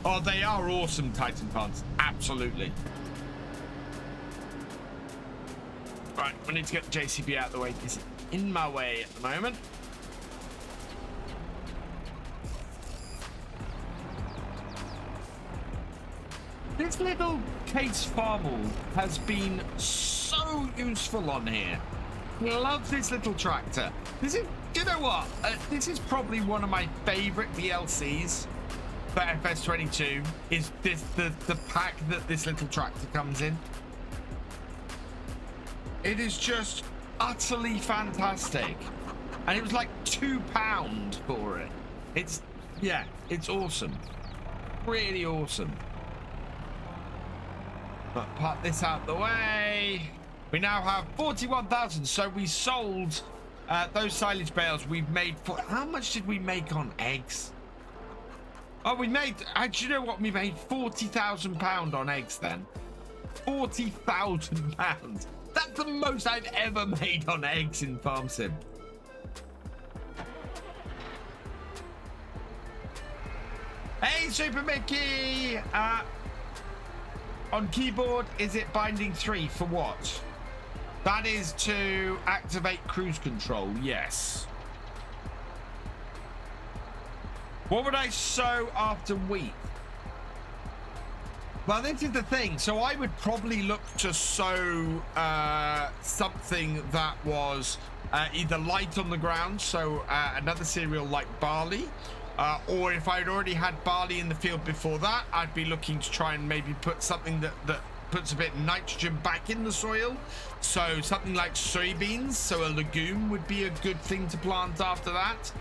Oh, they are awesome, Titan Farms. Absolutely. Right, we need to get the JCB out of the way. It's in my way at the moment. This little case farmel has been so useful on here. I love this little tractor. This is, you know what? This is probably one of my favorite DLCs for FS22. Is this the pack that this little tractor comes in? It is just utterly fantastic, and it was like £2 for it. It's awesome, really awesome. But put this out the way. We now have 41,000. So we sold those silage bales. We've made how much did we make on eggs? Oh, we made. Do you know what? We made £40,000 on eggs then. £40,000. That's the most I've ever made on eggs in Farm Sim. Hey, Super Mickey! On keyboard, is it binding 3 for what? That is to activate cruise control, yes. What would I sow after wheat? Well, this is the thing. So I would probably look to sow something that was either light on the ground, so another cereal like barley, Or if I'd already had barley in the field before that, I'd be looking to try and maybe put something that puts a bit of nitrogen back in the soil. So something like soybeans, so a legume would be a good thing to plant after that.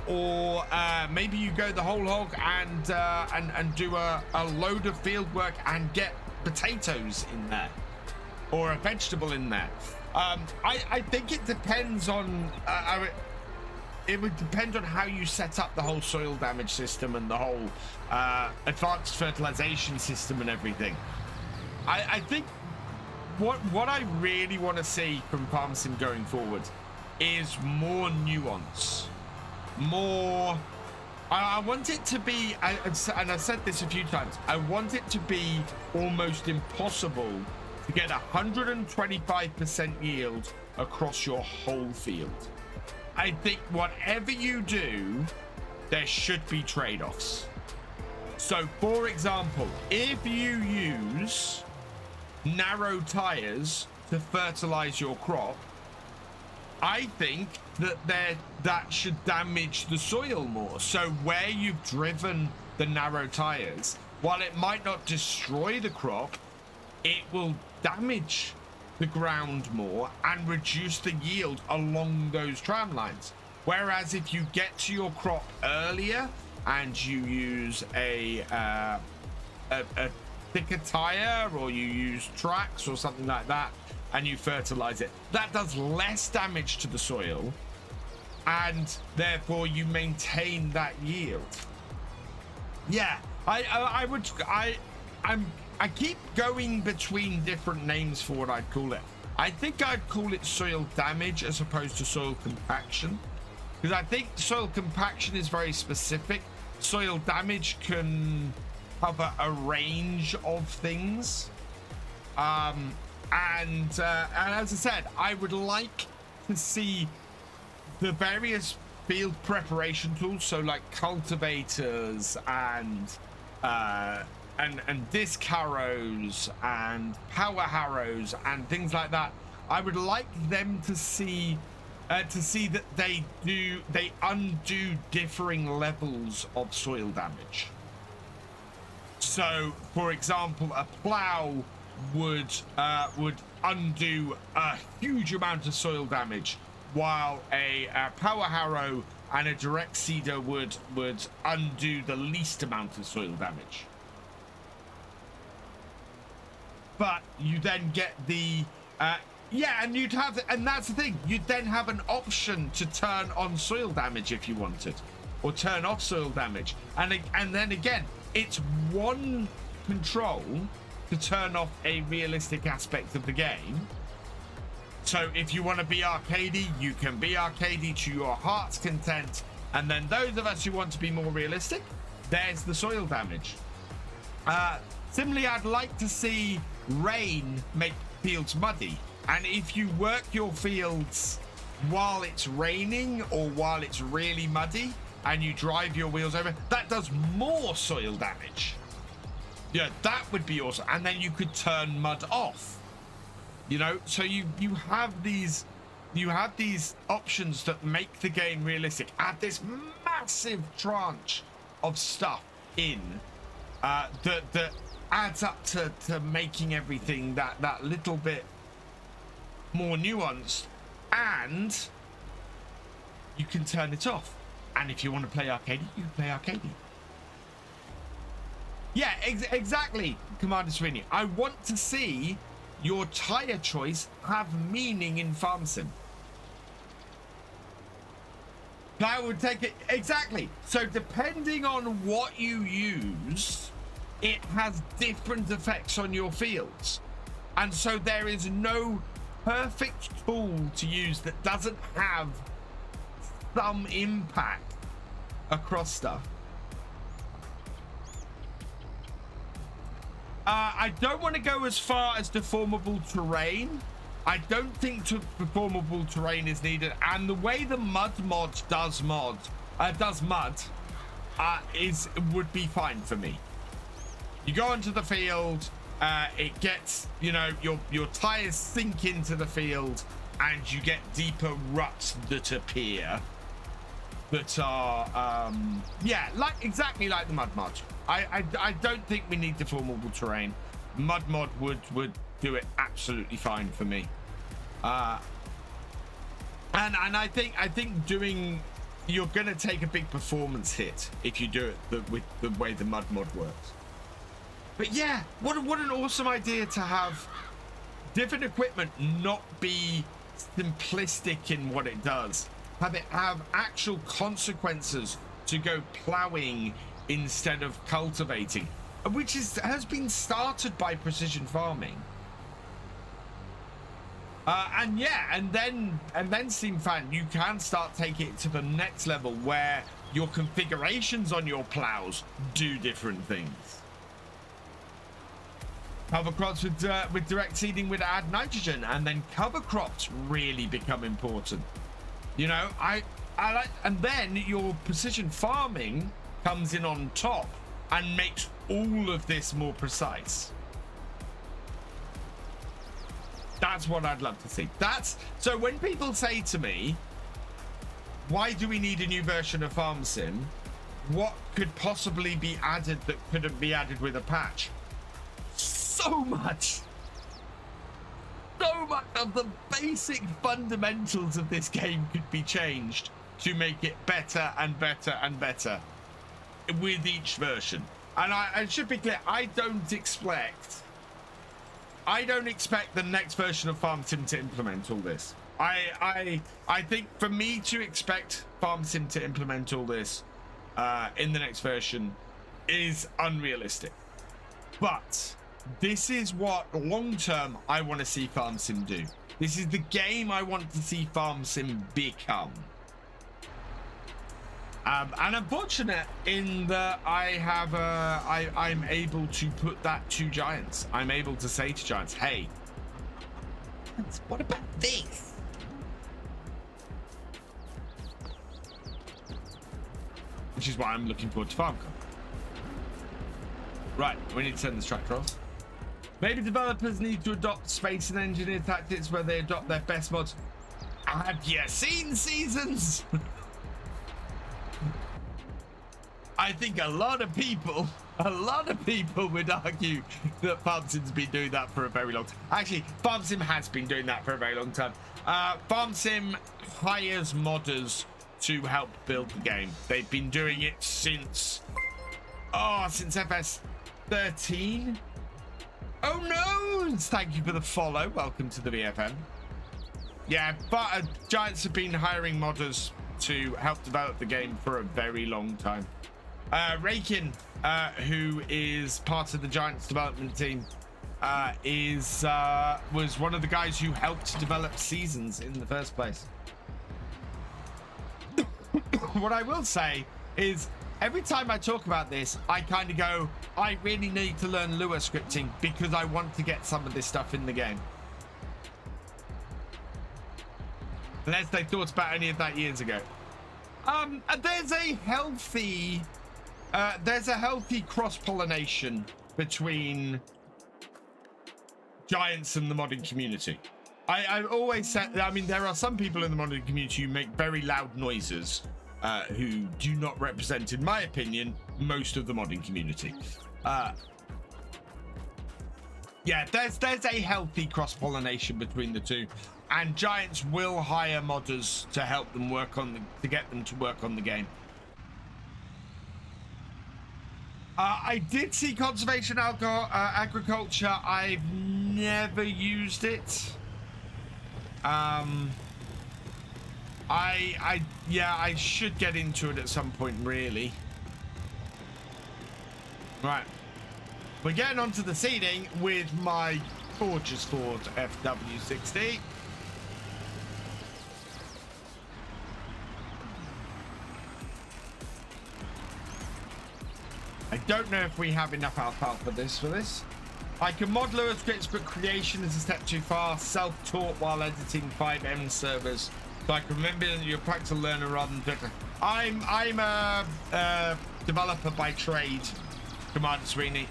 Or maybe you go the whole hog and do a load of field work and get potatoes in there, or a vegetable in there. I think it depends on it would depend on how you set up the whole soil damage system and the whole advanced fertilization system and everything. I think what I really want to see from FarmSim going forward is more nuance, more. I want it to be, and I've said this a few times, I want it to be almost impossible to get 125% yield across your whole field. I think whatever you do, there should be trade-offs. So, for example, if you use narrow tires to fertilize your crop, I think that should damage the soil more. So where you've driven the narrow tires, while it might not destroy the crop, it will damage the ground more and reduce the yield along those tram lines. Whereas if you get to your crop earlier and you use a thicker tire, or you use tracks or something like that, and you fertilize it, that does less damage to the soil, and therefore you maintain that yield. Yeah, I keep going between different names for what I'd call it. I think I'd call it soil damage as opposed to soil compaction, because I think soil compaction is very specific. Soil damage can cover a range of things. And as I said, I would like to see the various field preparation tools, so like cultivators and disc harrows and power harrows and things like that. I would like them to see that they undo differing levels of soil damage. So, for example, a plow would undo a huge amount of soil damage, while a power harrow and a direct seeder would undo the least amount of soil damage. But you then get the and that's the thing, you'd then have an option to turn on soil damage if you wanted, or turn off soil damage, and then again, it's one control to turn off a realistic aspect of the game. So if you want to be arcadey, you can be arcadey to your heart's content, and then those of us who want to be more realistic, there's the soil damage. Similarly, I'd like to see rain make fields muddy, and if you work your fields while it's raining or while it's really muddy and you drive your wheels over, that does more soil damage. Yeah, that would be awesome. And then you could turn mud off. You know, so you have these options that make the game realistic. Add this massive tranche of stuff in that adds up to making everything that little bit more nuanced, and you can turn it off. And if you want to play arcade, you can play arcade. Yeah, exactly, Commander Sweeney. I want to see your tire choice have meaning in FarmSim. That would take it, exactly. So depending on what you use, it has different effects on your fields. And so there is no perfect tool to use that doesn't have some impact across stuff. I don't want to go as far as deformable terrain. I don't think deformable terrain is needed, and the way the mud mod does mud would be fine for me. You go onto the field, it gets, you know, your tires sink into the field, and you get deeper ruts that appear. that are, yeah, like exactly like the mud mod. I don't think we need deformable terrain. Mud mod would do it absolutely fine for me. And I think doing, you're gonna take a big performance hit if you do it with the way the mud mod works. But yeah, what an awesome idea to have different equipment not be simplistic in what it does. Have it have actual consequences to go plowing instead of cultivating, which has been started by precision farming. And yeah, and then SteamFan, you can start taking it to the next level where your configurations on your plows do different things. Cover crops with direct seeding would add nitrogen, and then cover crops really become important. You know, I like, and then your precision farming comes in on top and makes all of this more precise. That's what I'd love to see. So when people say to me, why do we need a new version of Farm Sim? What could possibly be added that couldn't be added with a patch? So much of the basic fundamentals of this game could be changed to make it better and better and better with each version. And I should be clear, I don't expect the next version of Farm Sim to implement all this. I think for me to expect Farm Sim to implement all this in the next version is unrealistic. But this is what long term I want to see Farm Sim do. This is the game I want to see Farm Sim become. And I'm fortunate in that I'm able to put that to Giants. I'm able to say to Giants, hey, what about this? Which is why I'm looking forward to FarmCon. Right, we need to send this tractor off. Maybe developers need to adopt space and engineer tactics where they adopt their best mods. Have you seen Seasons? I think a lot of people would argue that Farm Sim's been doing that for a very long time. Actually, Farm Sim has been doing that for a very long time. Farm Sim hires modders to help build the game. They've been doing it since FS13. Oh no! Thank you for the follow. Welcome to the VFM. Yeah, but Giants have been hiring modders to help develop the game for a very long time. Rakin, who is part of the Giants development team, was one of the guys who helped develop Seasons in the first place. What I will say is, every time I talk about this, I kind of go, I really need to learn Lua scripting because I want to get some of this stuff in the game. Unless they thought about any of that years ago. There's a healthy cross-pollination between Giants and the modding community. I've always said, I mean, there are some people in the modding community who make very loud noises, who do not represent, in my opinion, most of the modding community. Yeah, there's a healthy cross-pollination between the two, and Giants will hire modders to help them work on to get them to work on the game. I did see conservation agriculture. I've never used it. I should get into it at some point, really. Right, we're getting onto the seeding with my gorgeous Ford FW60. I don't know if we have enough alfalfa for this. I can mod Lua scripts, but creation is a step too far. Self-taught while editing 5M servers, so I can remember that you're a practical learner rather than better. I'm a developer by trade, Commander Sweeney.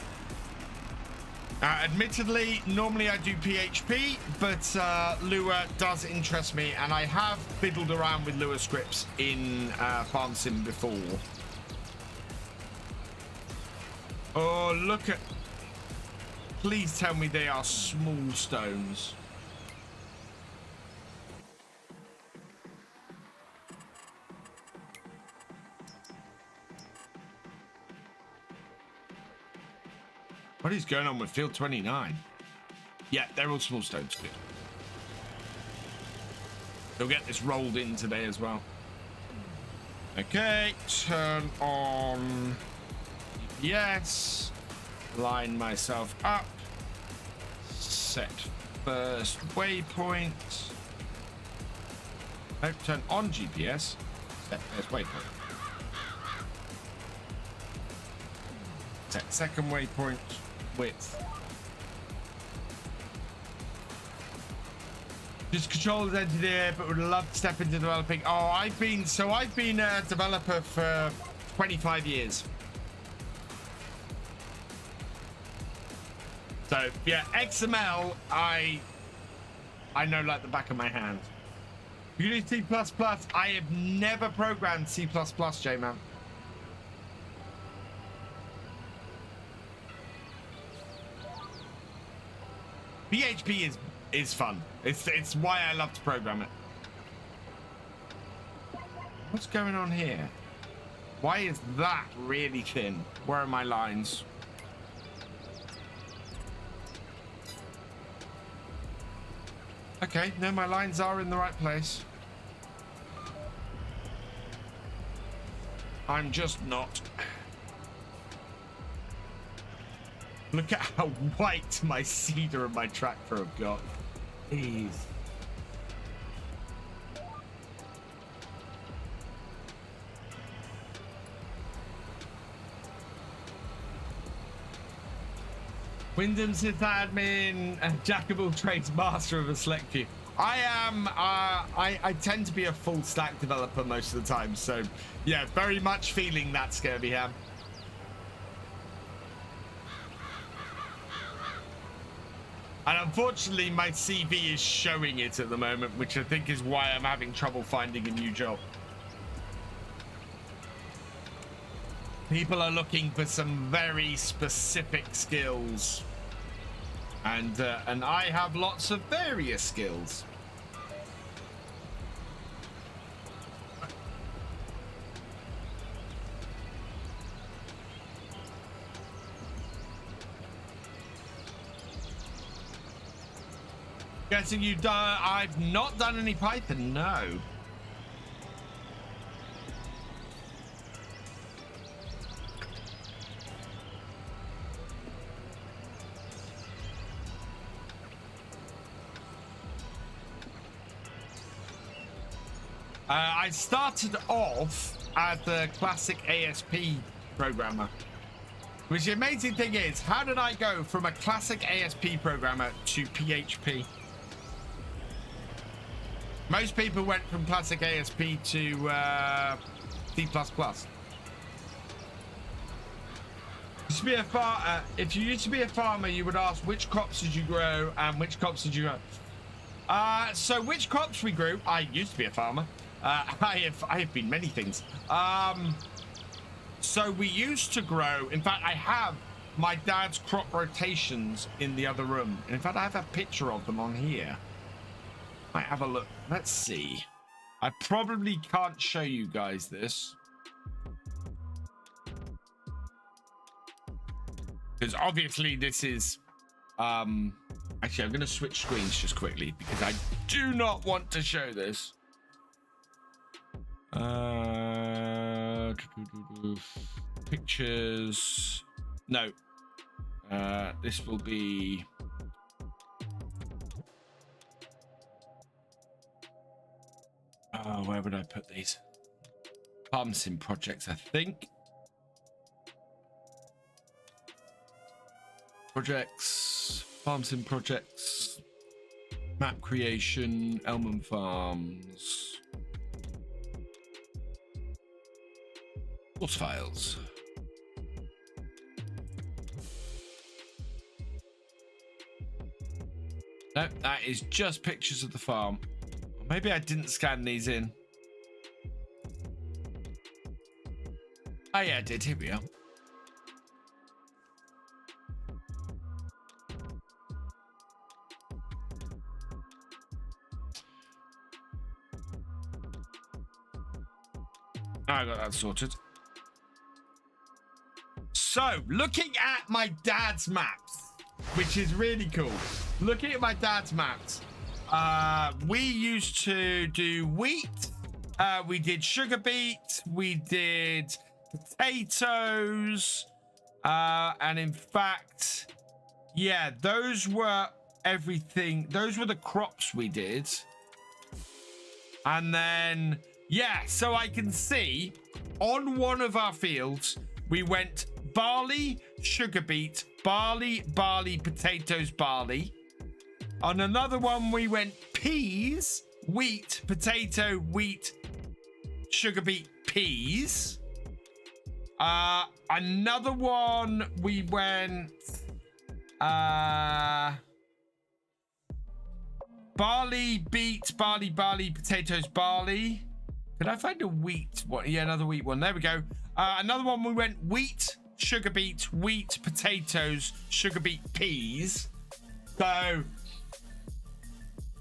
Admittedly, normally I do PHP, but Lua does interest me, and I have fiddled around with Lua scripts in Farm Sim before. Oh, look at... Please tell me they are small stones. What is going on with field 29? Yeah, they're all small stones. Good. They'll get this rolled in today as well. Okay, turn on GPS. Line myself up. Set first waypoint. No, turn on GPS. Set first waypoint. Set second waypoint. Width. Just controls engineer, but would love to step into developing. Oh, I've been a developer for 25 years. So yeah, XML I know like the back of my hand. You do C++. I have never programmed C++, J-Man. PHP is fun. It's why I love to program it. What's going on here? Why is that really thin? Where are my lines? Okay, no, my lines are in the right place. I'm just not. Look at how white my seeder and my tractor have got. Jeez. Wyndham sysadmin, jack of all trades, master of a select few. I am. I tend to be a full stack developer most of the time, so yeah, very much feeling that, GamingFFC. And unfortunately, my CV is showing it at the moment, which I think is why I'm having trouble finding a new job. People are looking for some very specific skills, and I have lots of various skills. Guessing you've done. I've not done any Python, no. I started off as the classic ASP programmer. Which the amazing thing is, how did I go from a classic ASP programmer to PHP? Most people went from classic ASP to C++. If you used to be a farmer, you would ask which crops did you grow and which crops did you grow. So which crops we grew? I used to be a farmer. I have been many things. So we used to grow. In fact, I have my dad's crop rotations in the other room. And in fact, I have a picture of them on here. Might have a look. Let's see. I probably can't show you guys this, because obviously this is actually I'm going to switch screens just quickly because I do not want to show this. Pictures. No. This will be. Oh, where would I put these? Farm Sim projects, I think. Projects, Farm Sim projects, map creation, Elman Farms, source files. No, that is just pictures of the farm. Maybe I didn't scan these in. Oh yeah, I did. Here we are. I got that sorted. So, looking at my dad's maps, which is really cool. Looking at my dad's maps, we used to do wheat, we did sugar beet, we did potatoes, and in fact, yeah, those were everything. Those were the crops we did. And then, yeah, so I can see on one of our fields, we went barley, sugar beet, barley, barley, potatoes, barley. On another one, we went peas, wheat, potato, wheat, sugar beet, peas. Another one, we went barley, beet, barley, barley, potatoes, barley. Could I find a wheat one? Yeah, another wheat one. There we go. Another one, we went wheat, sugar beet, wheat, potatoes, sugar beet, peas. So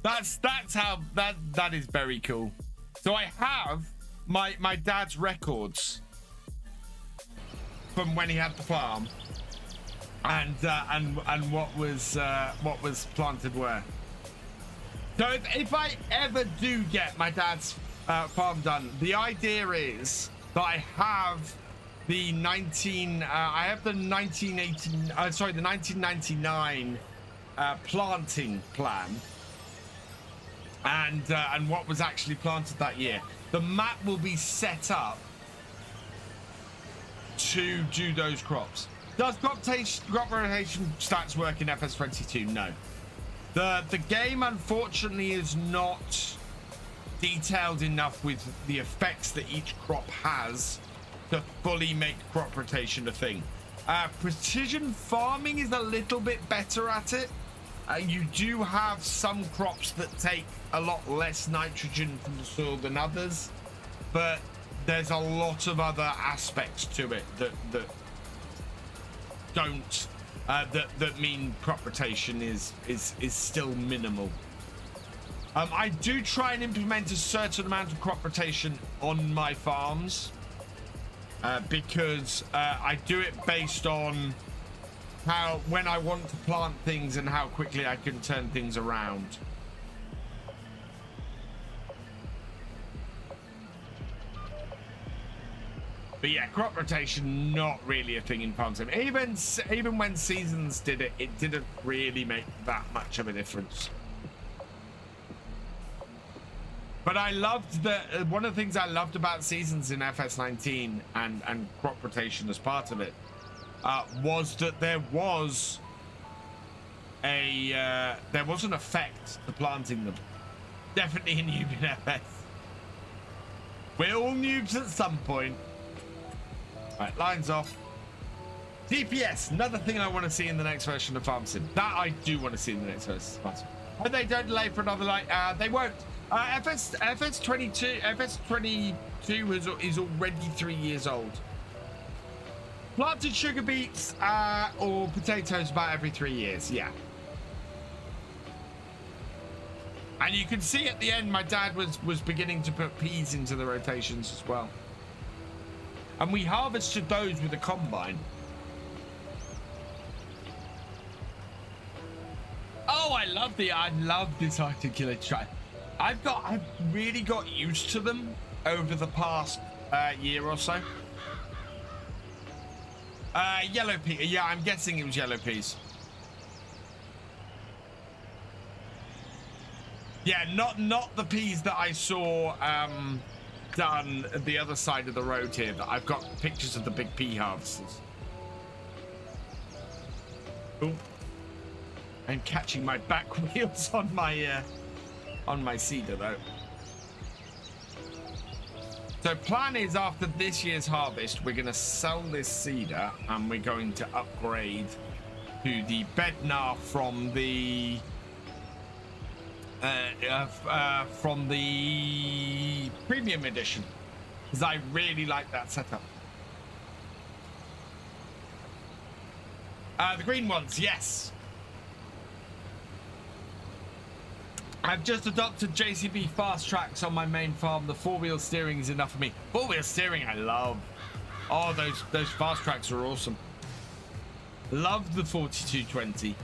that's how that is very cool. So I have my dad's records from when he had the farm, and what was planted where. So if I ever do get my dad's farm done, the idea is that I have the 1999 planting plan, and what was actually planted that year. The map will be set up to do those crops. Does crop rotation stats work in FS22? No. The game unfortunately is not detailed enough with the effects that each crop has to fully make crop rotation a thing. Precision farming is a little bit better at it. You do have some crops that take a lot less nitrogen from the soil than others, but there's a lot of other aspects to it that don't that mean crop rotation is still minimal. I do try and implement a certain amount of crop rotation on my farms because I do it based on when I want to plant things and how quickly I can turn things around. But yeah, crop rotation not really a thing in farm sim. Even when Seasons did it, it didn't really make that much of a difference. But I loved one of the things I loved about Seasons in FS19 and crop rotation as part of it was that there was an effect to planting them. Definitely a noob in FS. We're all noobs at some point. Right, lines off. DPS, another thing I want to see in the next version of Farm Sim. That I do want to see in the next version of Farm Sim. But they don't delay for another they won't. FS22 is already 3 years old. Planted sugar beets or potatoes about every 3 years, yeah. And you can see at the end, my dad was beginning to put peas into the rotations as well. And we harvested those with a combine. Oh, I love this articulated track. I've really got used to them over the past year or so. Yellow pea. Yeah, I'm guessing it was yellow peas. Yeah, not the peas that I saw done at the other side of the road here. That I've got pictures of the big pea harvesters. Oh, I'm catching my back wheels on my cedar though. So plan is after this year's harvest, we're going to sell this cedar and we're going to upgrade to the Bednar from the from the premium edition, because I really like that setup. The green ones, yes. I've just adopted JCB fast tracks on my main farm. The four-wheel steering is enough for me. Four-wheel steering, I love. Oh, those fast tracks are awesome. Love the 4220.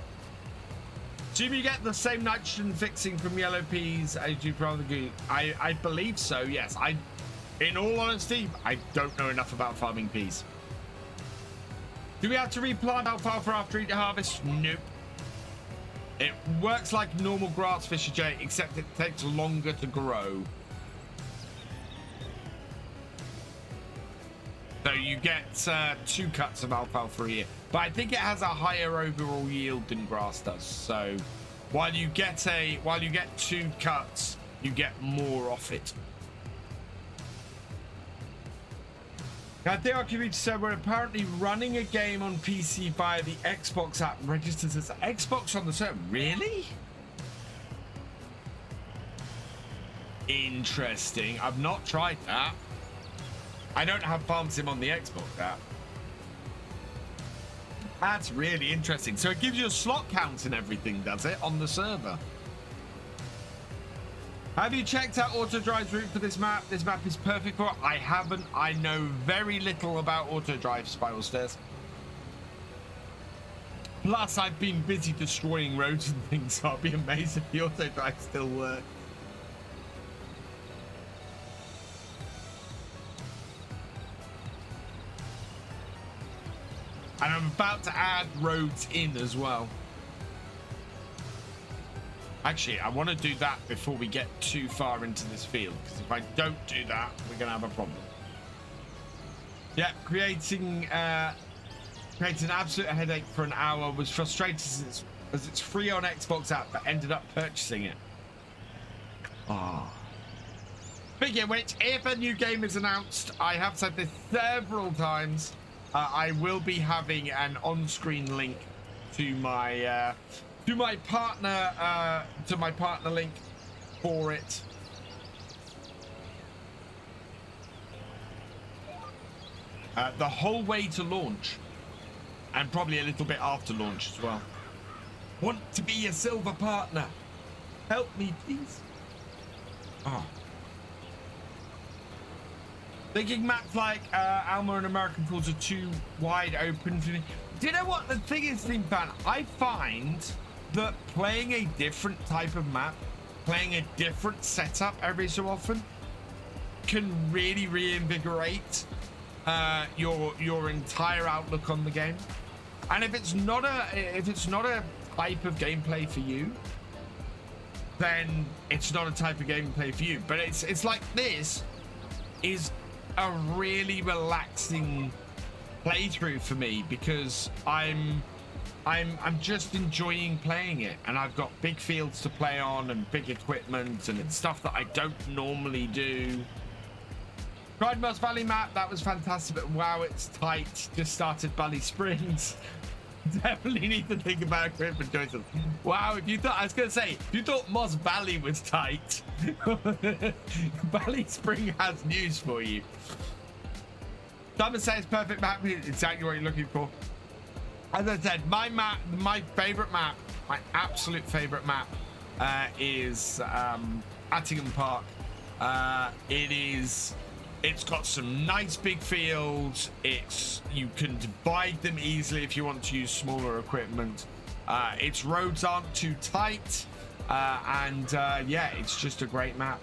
Do you get the same nitrogen fixing from yellow peas as you from the goose? I believe so, yes. In all honesty, I don't know enough about farming peas. Do we have to replant alfalfa after each harvest? Nope. It works like normal grass Thefisherj, except it takes longer to grow. So you get 2 cuts of alfalfa a year, but I think it has a higher overall yield than grass does. So while you get 2 cuts, you get more off it. I think ArkAngil said we're apparently running a game on PC via the Xbox app registered as Xbox on the server. Really? Interesting. I've not tried that. I don't have FarmSim on the Xbox app. That's really interesting. So it gives you a slot count and everything, does it, on the server? Have you checked out AutoDrive's route for this map? This map is perfect for it. I haven't. I know very little about AutoDrive spiral stairs. Plus, I've been busy destroying roads and things, so I'll be amazed if the AutoDrive still works. And I'm about to add roads in as well. Actually, I want to do that before we get too far into this field, because if I don't do that, we're going to have a problem. Yeah, creating an absolute headache for an hour. Was frustrated as it's free on Xbox app, but ended up purchasing it. Ah. Speaking of which, if a new game is announced, I have said this several times, I will be having an on-screen link to my partner link for it. The whole way to launch, and probably a little bit after launch as well. Want to be a silver partner? Help me, please. Oh. Thinking maps like Alma and American Falls are too wide open for me. Do you know what the thing is, Team Fan? I find that playing a different type of map, playing a different setup every so often, can really reinvigorate your entire outlook on the game. And if it's not a type of gameplay for you, then it's not a type of gameplay for you. But it's like this is a really relaxing playthrough for me, because I'm just enjoying playing it, and I've got big fields to play on and big equipment, and it's stuff that I don't normally do. Tried Moss Valley map, that was fantastic, but wow, it's tight. Just started Valley Springs. Definitely need to think about equipment choices. Wow, if you thought, I was gonna say, if you thought Moss Valley was tight, Valley Spring has news for you. Someone says perfect map, exactly what you're looking for. As I said, my favorite map, my absolute favorite map is Attingham Park. It's got some nice big fields. You can divide them easily if you want to use smaller equipment. Its roads aren't too tight, yeah, it's just a great map.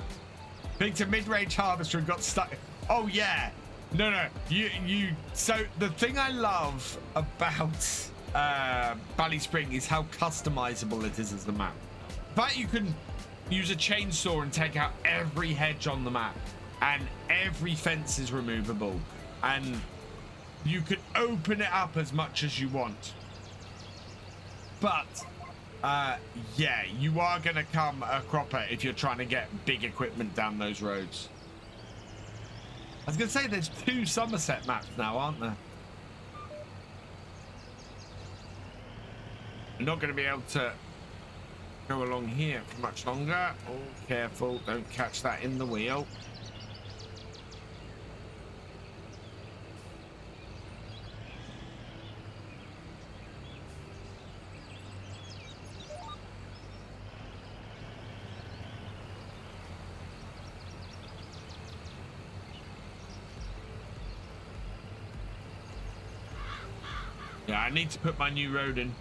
Big to mid-range harvester and got stuck. Oh yeah, no. So the thing I love about Valley Spring is how customizable it is as the map. In fact, you can use a chainsaw and take out every hedge on the map, and every fence is removable, and you can open it up as much as you want. But yeah, you are gonna come a cropper if you're trying to get big equipment down those roads. I was gonna say there's 2 Somerset maps now, aren't there? I'm not gonna be able to go along here for much longer. Oh, careful, don't catch that in the wheel. Yeah, I need to put my new road in.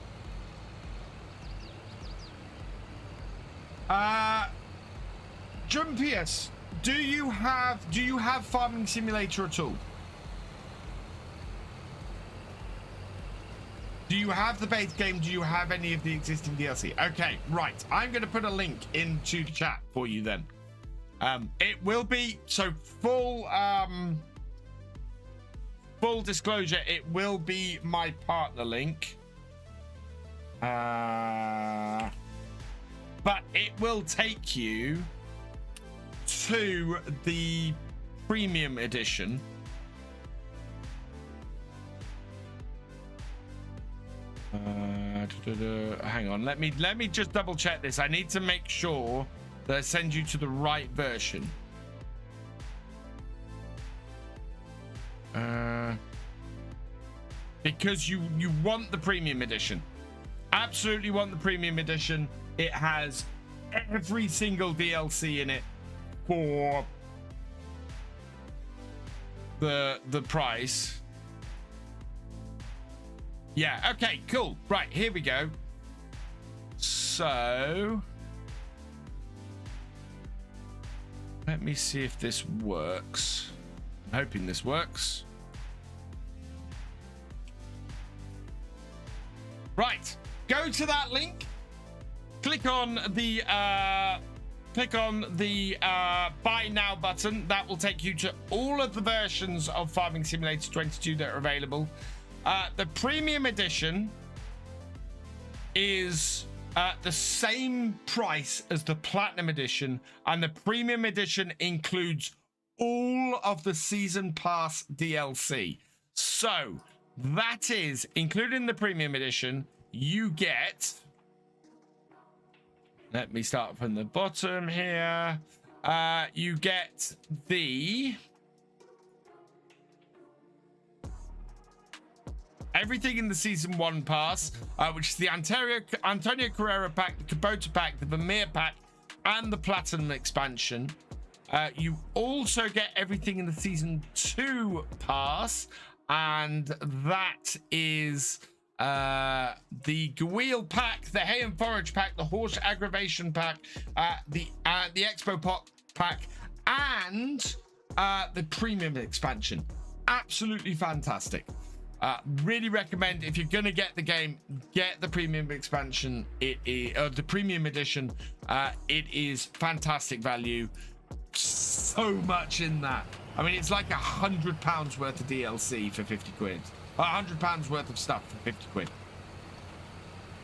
Jumpius, do you have Farming Simulator at all? Do you have the base game? Do you have any of the existing DLC? Okay, right. I'm going to put a link into the chat for you then. It will be so full disclosure, it will be my partner link. But it will take you to the premium edition. Hang on, let me just double check this. I need to make sure that I send you to the right version. Because you want the premium edition. Absolutely want the premium edition. It has every single DLC in it for the price. Yeah, okay, cool. Right, here we go. So let me see if this works. I'm hoping this works. Right, go to that link. Click on the buy now button. That will take you to all of the versions of Farming Simulator 22 that are available. The premium edition is the same price as the platinum edition, and the premium edition includes all of the season pass DLC. So that is, including the premium edition, you get, let me start from the bottom here. You get the everything in the season 1 pass, which is the Antonio Carrera pack, the Kubota pack, the Vermeer pack, and the platinum expansion. You also get everything in the season 2 pass, and that is the Gweel pack, the Hay and Forage pack, the Horsch AgroVation pack, the Oxbo pack, and the premium expansion. Absolutely fantastic. Really recommend, if you're gonna get the game, get the premium expansion. It is the premium edition. It is fantastic value. So much in that. I mean, it's like £100 worth of DLC for 50 quid. £100 worth of stuff for 50 quid.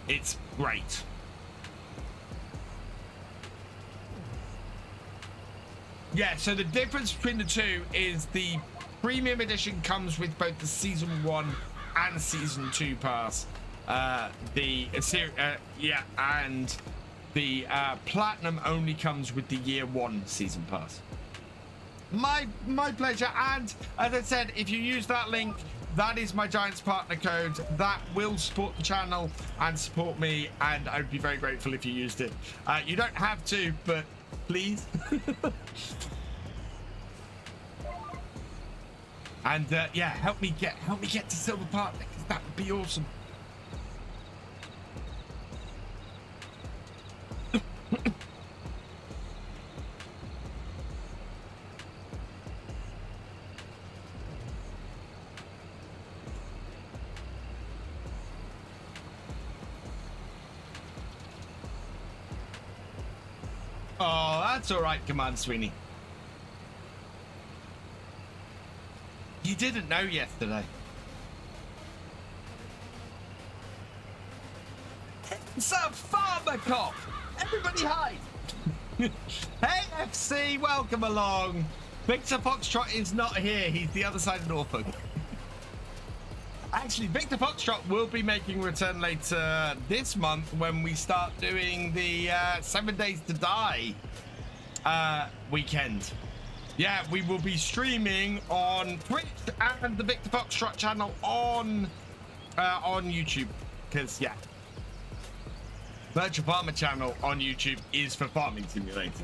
It's great. Yeah, so the difference between the two is the premium edition comes with both the season 1 and season 2 pass. And the platinum only comes with the year 1 season pass. My pleasure. And as I said, if you use that link, that is my Giants partner code. That will support the channel and support me, and I'd be very grateful if you used it. You don't have to, but please. And yeah, help me get to silver partner, because that would be awesome. Oh, that's all right, Command Sweeney. You didn't know yesterday. It's a farmer cop. Everybody hide. Hey, FC, welcome along. Victor Foxtrot is not here. He's the other side of Norfolk. Actually, Victor Foxtrot will be making a return later this month when we start doing the 7 Days to Die weekend. Yeah, we will be streaming on Twitch and the Victor Foxtrot channel on YouTube. Because, yeah, Virtual Farmer channel on YouTube is for Farming Simulator.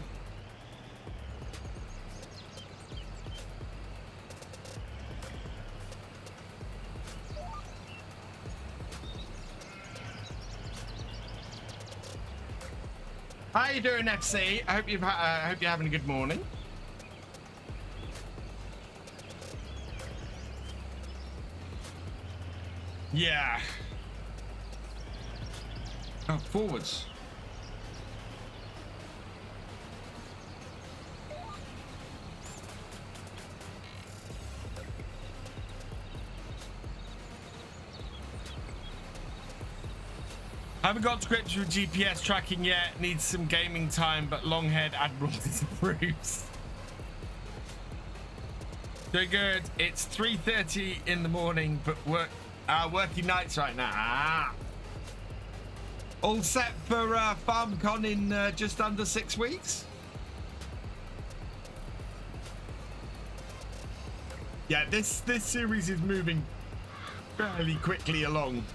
How you doing, FC? I hope you're having a good morning. Yeah. Oh, forwards. Haven't got scripts with GPS tracking yet. Needs some gaming time, but Longhead Admiral disapproves. Doing good. It's 3:30 in the morning, but working nights right now. Ah. All set for FarmCon in just under 6 weeks. Yeah, this series is moving fairly quickly along.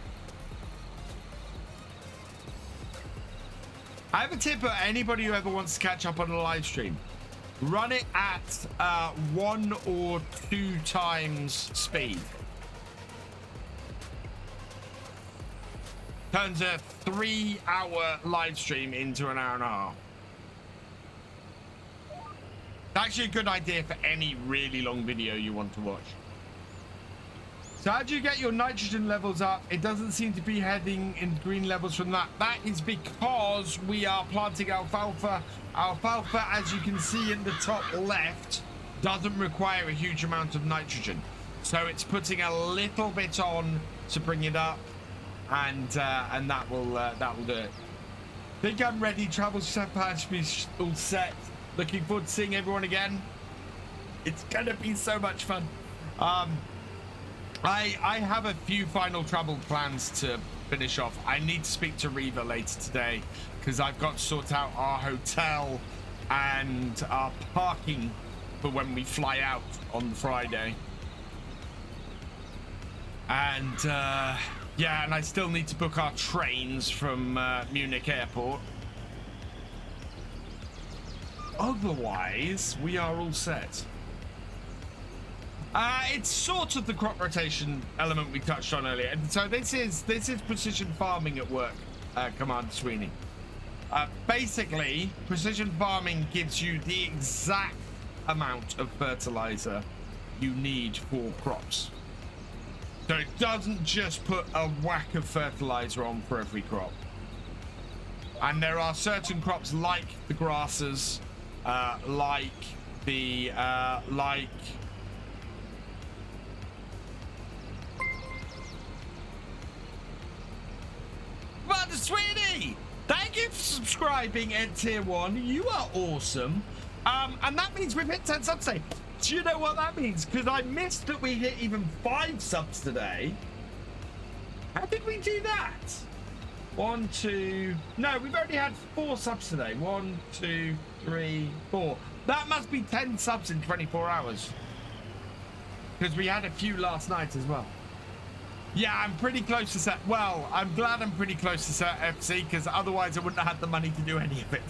I have a tip for anybody who ever wants to catch up on a live stream. Run it at 1 or 2 times speed. Turns a 3-hour live stream into an hour and a half. It's actually a good idea for any really long video you want to watch. So how do you get your nitrogen levels up? It doesn't seem to be heading in green levels from that. That is because we are planting alfalfa. Alfalfa, as you can see in the top left, doesn't require a huge amount of nitrogen. So it's putting a little bit on to bring it up, and that will do it. Think I'm ready. Travel patch me all set. Looking forward to seeing everyone again. It's gonna be so much fun. I have a few final travel plans to finish off. I need to speak to Reva later today because I've got to sort out our hotel and our parking for when we fly out on Friday. And yeah, and I still need to book our trains from Munich airport. Otherwise, we are all set. It's sort of the crop rotation element we touched on earlier. And so this is precision farming at work, Commander Sweeney. Basically, precision farming gives you the exact amount of fertilizer you need for crops. So it doesn't just put a whack of fertilizer on for every crop. And there are certain crops like the grasses, like the Commander Sweeney, thank you for subscribing at tier 1. You are awesome. And that means we've hit 10 subs today. Do you know what that means? Because I missed that we hit even 5 subs today. How did we do that? 1, 2... No, we've only had 4 subs today. 1, 2, 3, 4. That must be 10 subs in 24 hours. Because we had a few last night as well. Yeah, I'm pretty close to set. Well, I'm glad I'm pretty close to set FC, because otherwise I wouldn't have had the money to do any of it.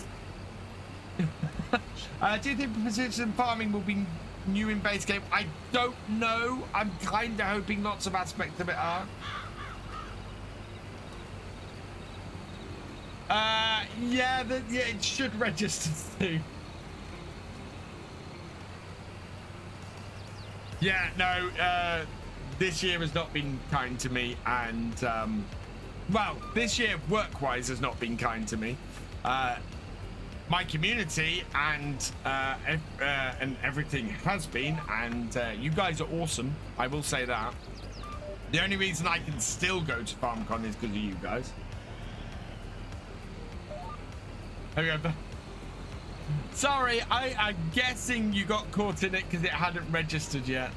Do you think precision farming will be new in base game? I don't know. I'm kind of hoping lots of aspects of it are. Yeah, it should register soon. Yeah, no, this year has not been kind to me, and well, this year work-wise has not been kind to me. My community and everything has been, and you guys are awesome. I will say that. The only reason I can still go to FarmCon is because of you guys. Okay. Sorry, I'm guessing you got caught in it because it hadn't registered yet.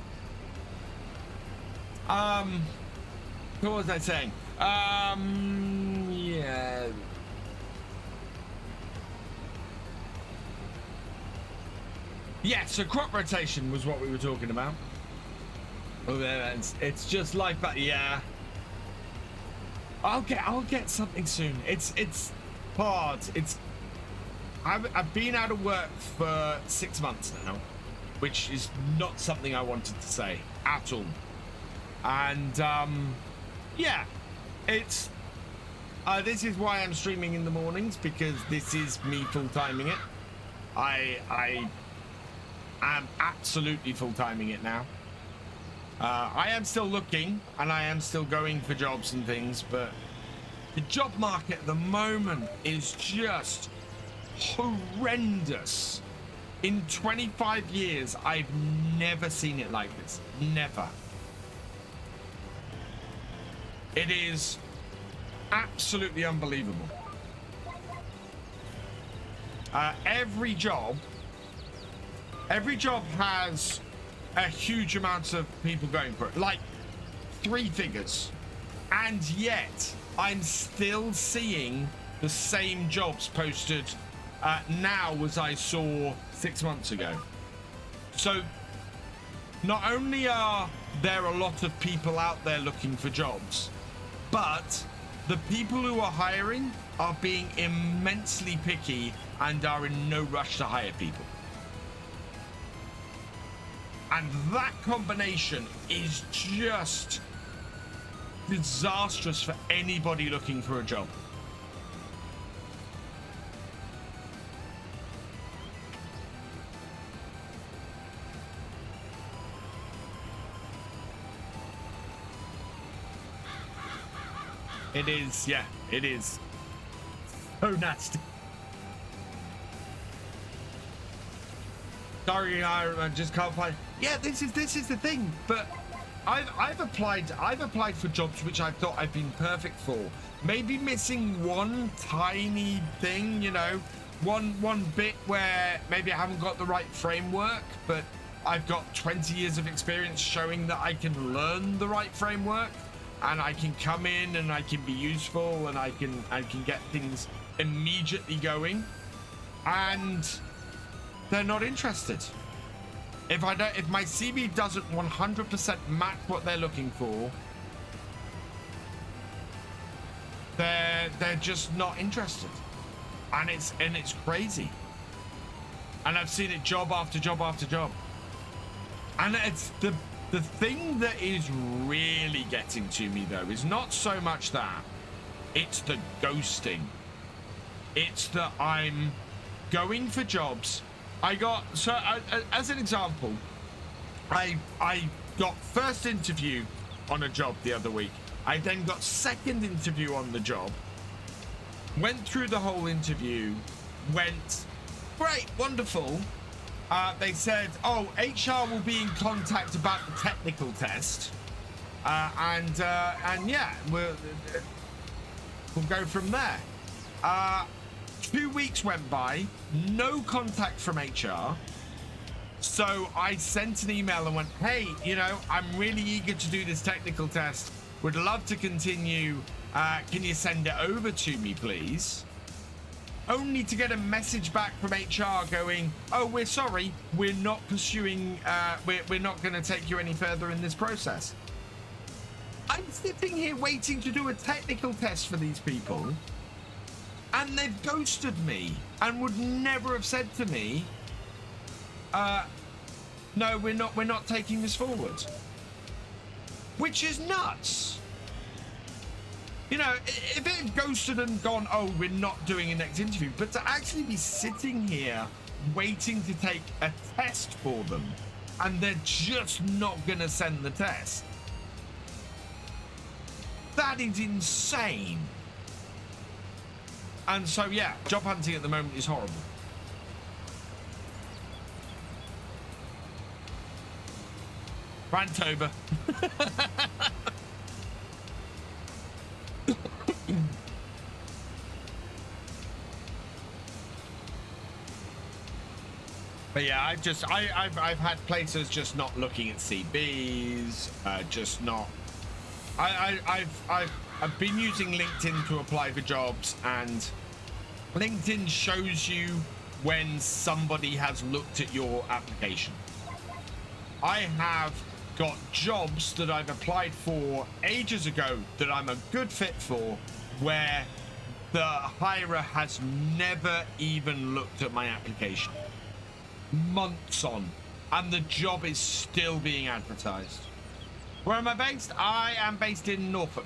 What was I saying? Yeah. Yeah, so crop rotation was what we were talking about. Oh, it's just like that. Yeah. I'll get something soon. It's hard. I've been out of work for 6 months now, which is not something I wanted to say at all. And yeah, it's this is why I'm streaming in the mornings, because this is me full-timing it. I am absolutely full-timing it now. I am still looking and I am still going for jobs and things, but the job market at the moment is just horrendous. In 25 years, I've never seen it like this. Never. It is absolutely unbelievable. Every job has a huge amount of people going for it, like 3 figures, and yet I'm still seeing the same jobs posted now as I saw 6 months ago. So not only are there a lot of people out there looking for jobs, but the people who are hiring are being immensely picky and are in no rush to hire people. And that combination is just disastrous for anybody looking for a job. It is, yeah, it is so nasty. Sorry, I just can't find. Yeah, this is the thing. But I've applied for jobs which I thought I've been perfect for. Maybe missing one tiny thing, you know, one bit where maybe I haven't got the right framework, but I've got 20 years of experience showing that I can learn the right framework, and I can come in and I can be useful, and I can get things immediately going, and they're not interested. If my CV doesn't 100% match what they're looking for, they're just not interested, and it's crazy. And I've seen it job after job after job, and it's the thing that is really getting to me though is not so much that, it's the ghosting. It's that I'm going for jobs. As an example, I got first interview on a job the other week. I then got second interview on the job. Went through the whole interview, went great, wonderful. They said, oh, HR will be in contact about the technical test, and yeah, we'll go from there. 2 weeks went by, no contact from HR. So I sent an email and went, hey, you know, I'm really eager to do this technical test. Would love to continue. Can you send it over to me, please? Only to get a message back from HR going, oh, we're sorry, we're not pursuing, we're not going to take you any further in this process. I'm sitting here waiting to do a technical test for these people, and they've ghosted me and would never have said to me, no, we're not taking this forward. Which is nuts. You know, if it had ghosted and gone, oh, we're not doing a next interview, but to actually be sitting here waiting to take a test for them, and they're just not gonna send the test. That is insane. And so, yeah, job hunting at the moment is horrible. Rant over. But yeah, I've had places just not looking at CBs, just not I've been using LinkedIn to apply for jobs, and LinkedIn shows you when somebody has looked at your application. I have got jobs that I've applied for ages ago that I'm a good fit for, where the hirer has never even looked at my application. Months on, and the job is still being advertised. Where am I based? I am based in Norfolk.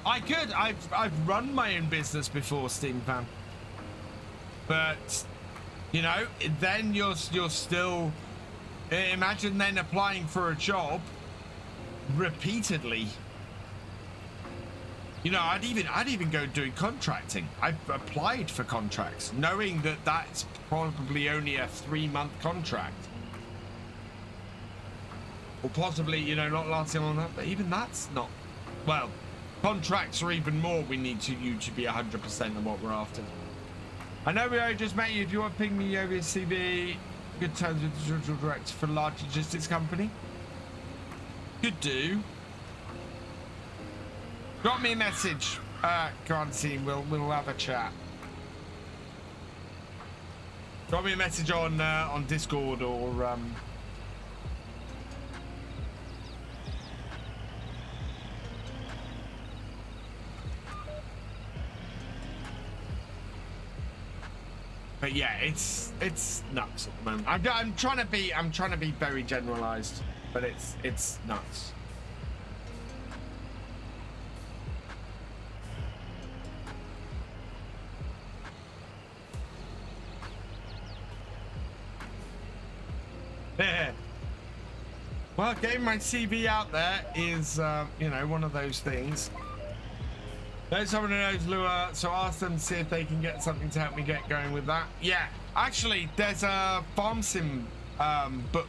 I could. I've run my own business before, Steam Fan. But you know, then you're still. Imagine then applying for a job repeatedly. You know, I'd even go doing contracting. I've applied for contracts, knowing that that's probably only a 3-month contract. Or possibly, you know, not lasting on that, but even that's not, well, contracts are even more. We need you to be 100% of what we're after. I know we already just met you. If you want to ping me over your CV, good terms with the digital director for a large logistics company. Could do. Drop me a message. Go on, team. We'll have a chat. Drop me a message on Discord or But yeah, it's nuts at the moment. I'm trying to be very generalized, but it's nuts. Well, getting my CV out there is you know, one of those things. There's someone who knows Lua, so ask them to see if they can get something to help me get going with that. Yeah, actually, there's a farm sim book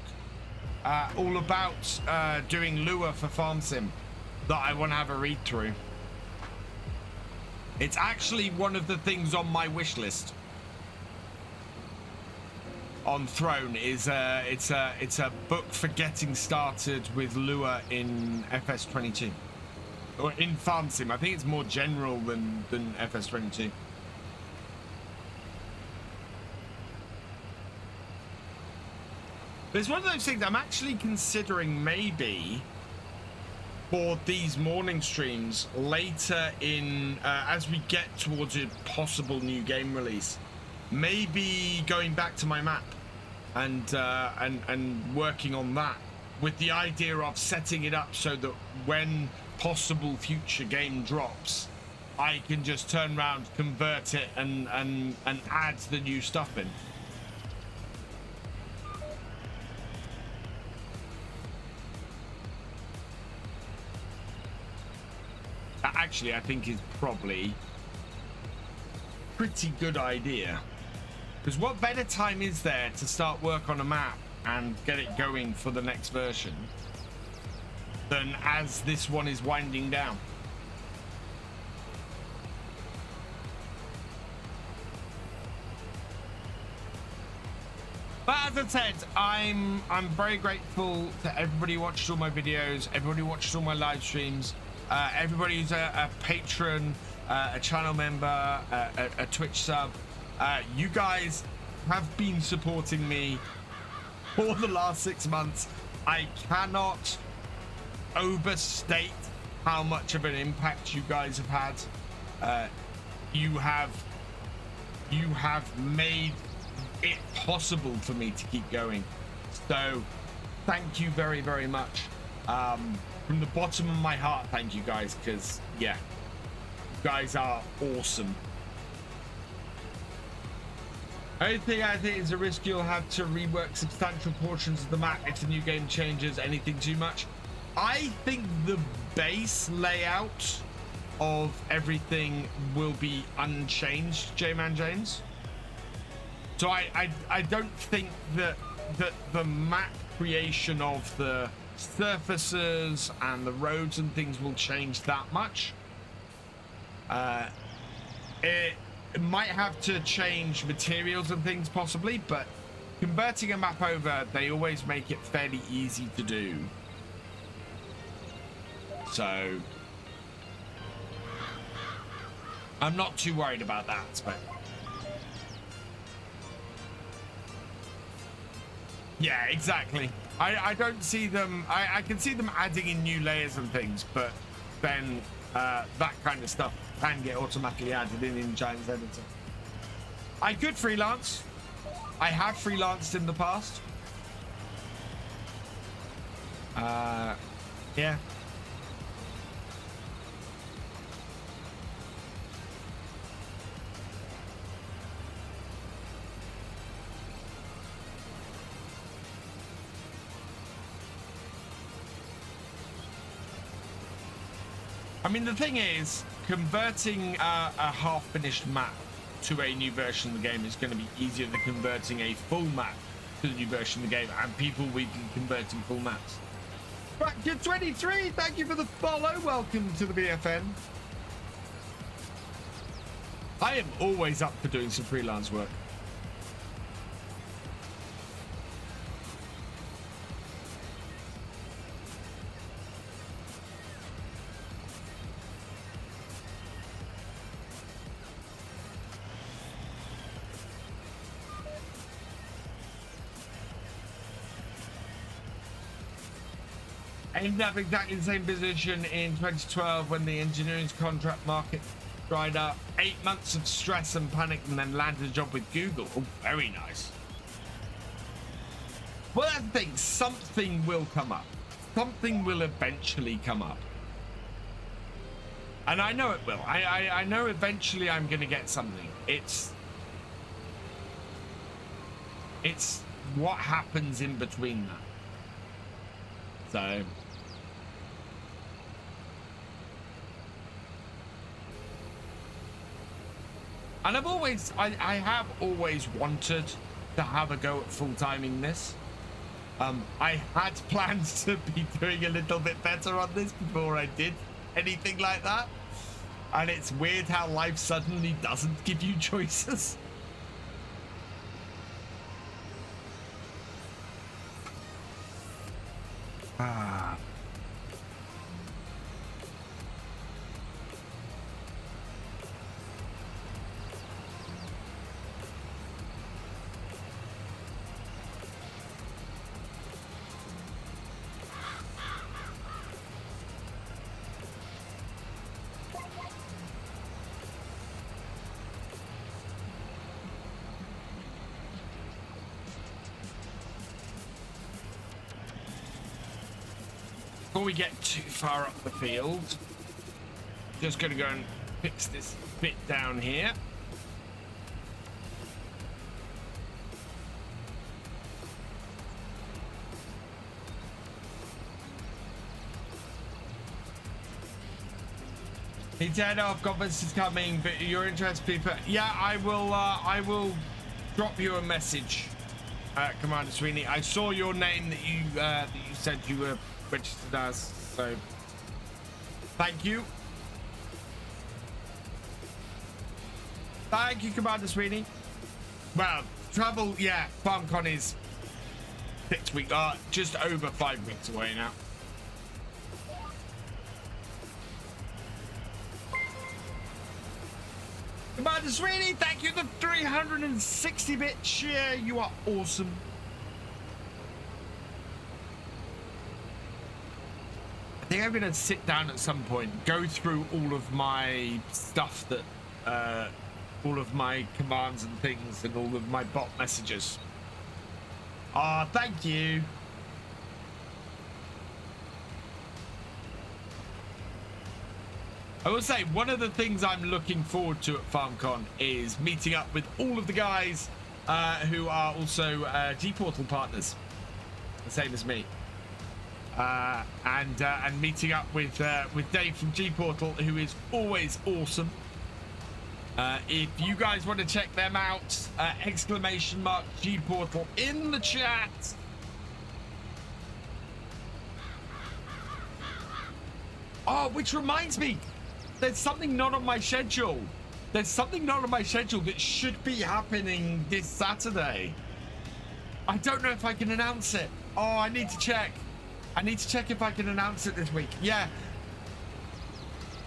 all about doing Lua for farm sim that I want to have a read through. It's actually one of the things on my wish list on Throne. Is it's a book for getting started with Lua in FS22. Or in farm sim. I think it's more general than FS22. But it's one of those things I'm actually considering, maybe for these morning streams later in as we get towards a possible new game release, maybe going back to my map and working on that, with the idea of setting it up so that when possible future game drops, I can just turn around, convert it, and add the new stuff in. That actually, I think, is probably a pretty good idea, because what better time is there to start work on a map and get it going for the next version than as this one is winding down. But as I said, I'm very grateful to everybody who watched all my videos, everybody who watched all my live streams, everybody who's a patron, a channel member, a Twitch sub. You guys have been supporting me for the last 6 months. I cannot overstate how much of an impact you guys have had. You have made it possible for me to keep going, so thank you very, very much. From the bottom of my heart, thank you guys, because yeah, you guys are awesome. Only thing I think is a risk you'll have to rework substantial portions of the map if the new game changes anything too much. I think the base layout of everything will be unchanged, J-Man James. So I don't think that that the map creation of the surfaces and the roads and things will change that much. It might have to change materials and things possibly, but converting a map over, they always make it fairly easy to do. So I'm not too worried about that aspect. Yeah, exactly. I don't see them. I can see them adding in new layers and things, but then that kind of stuff can get automatically added in Giant's Editor. I could freelance. I have freelanced in the past. Yeah. I mean, the thing is, converting a half-finished map to a new version of the game is going to be easier than converting a full map to the new version of the game, and people will be converting full maps. Bracket 23, thank you for the follow. Welcome to the BFN. I am always up for doing some freelance work. I ended up exactly the same position in 2012 when the engineering contract market dried up. 8 months of stress and panic, and then landed a job with Google. Oh, very nice. Well, that's the thing. Something will come up. Something will eventually come up. And I know it will. I know eventually I'm going to get something. It's what happens in between that. So... And I have always wanted to have a go at full-timing this. I had plans to be doing a little bit better on this before I did anything like that. And it's weird how life suddenly doesn't give you choices. Ah. Before we get too far up the field, just going to go and fix this bit down here. He said, "Oh, I've got visitors coming, but you're interested, people." Yeah, I will drop you a message, Commander Sweeney. I saw your name that you said you were registered as, so thank you. Thank you, Commander Sweeney. Well, travel, yeah, FarmCon is 6 weeks, just over 5 weeks away now. Commander Sweeney, thank you for 360-bit share. You are awesome. I think I'm going to sit down at some point, go through all of my stuff that, all of my commands and things and all of my bot messages. Ah, thank you. I will say, one of the things I'm looking forward to at FarmCon is meeting up with all of the guys who are also G-Portal partners, the same as me. And meeting up with Dave from G-Portal, who is always awesome. If you guys want to check them out, !G portal in the chat. Oh, which reminds me, there's something not on my schedule. There's something not on my schedule that should be happening this Saturday. I don't know if I can announce it. Oh, I need to check. I need to check if I can announce it this week. Yeah.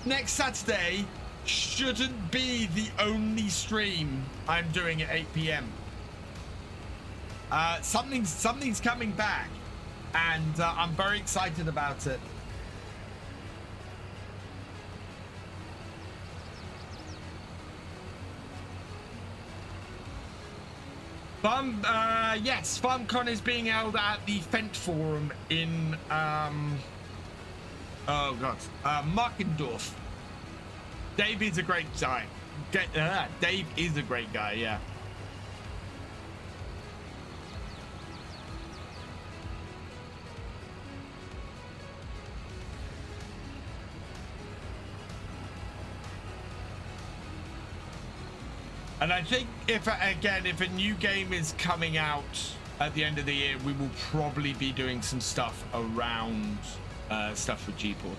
Next Saturday shouldn't be the only stream I'm doing at 8 p.m. Something's coming back, and I'm very excited about it. Yes, FarmCon is being held at the Fent Forum in Markendorf. Dave is a great guy. Dave is a great guy, yeah. And I think if a new game is coming out at the end of the year, we will probably be doing some stuff around stuff with G-Port.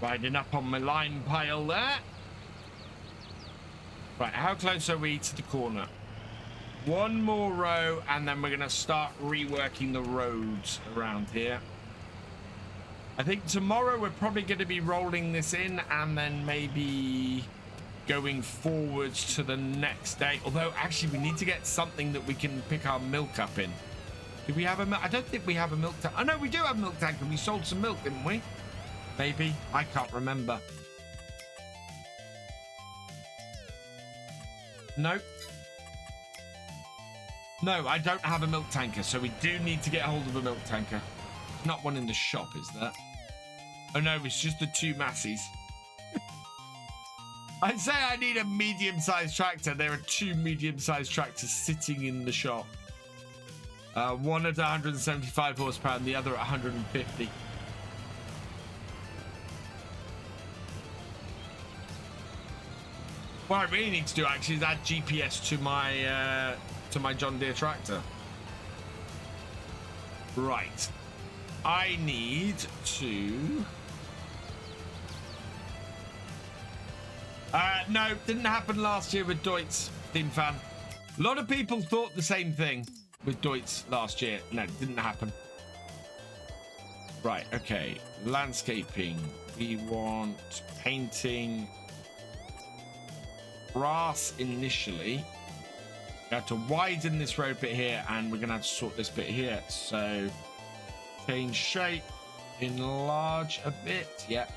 Riding up on my line pile there. Right, how close are we to the corner? One more row, and then we're going to start reworking the roads around here. I think tomorrow we're probably going to be rolling this in, and then maybe going forwards to the next day. Although, actually, we need to get something that we can pick our milk up in. Do we have a milk? I don't think we have a milk tank. Oh, no, we do have a milk tank, and we sold some milk, didn't we? Maybe. I can't remember. No. No, I don't have a milk tanker, so we do need to get hold of a milk tanker. Not one in the shop, is there? Oh no, it's just the two Massies. I'd say I need a medium-sized tractor. There are two medium-sized tractors sitting in the shop. One at 175 horsepower and the other at 150. What I really need to do actually is add GPS to my John Deere tractor. Right. I need to... no, didn't happen last year with Deutz, Team Fan. A lot of people thought the same thing with Deutz last year. No, didn't happen. Right, okay. Landscaping. We want painting... grass initially. We have to widen this road bit here, and we're gonna have to sort this bit here. So change shape, enlarge a bit. Yep.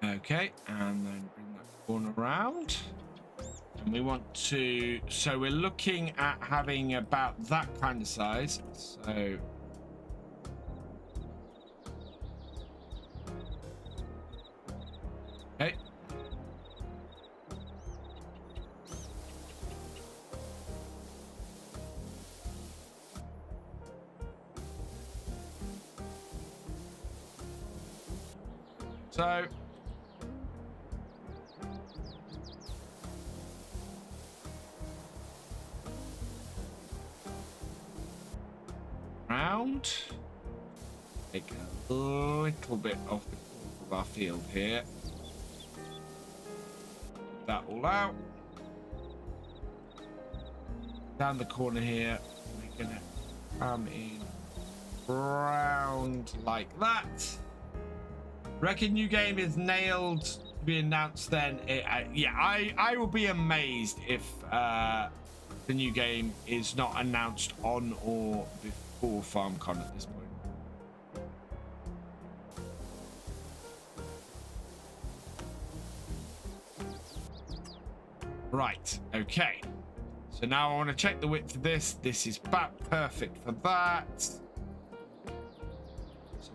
Okay, and then bring that corner around. And we want to, so we're looking at having about that kind of size. So okay. So round, take a little bit off the corner of our field here. That all out. Down the corner here, we're gonna come in round like that. Reckon new game is nailed to be announced then. Yeah, I will be amazed if the new game is not announced on or before FarmCon at this point. Right, okay. So now I want to check the width of this. This is about perfect for that. So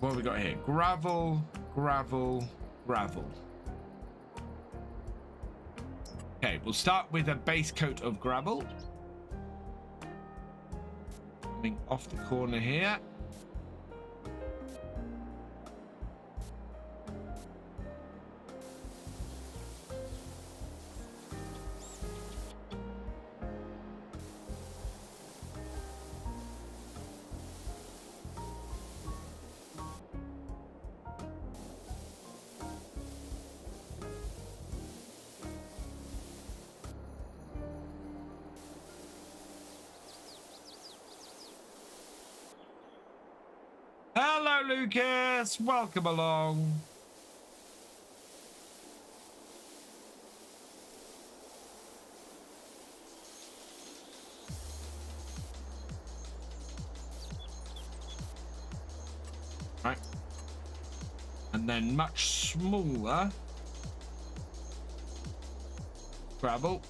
what have we got here? Gravel, gravel, gravel. Okay, we'll start with a base coat of gravel. Coming off the corner here. Hello, Lucas. Welcome along. Right. And then much smaller gravel.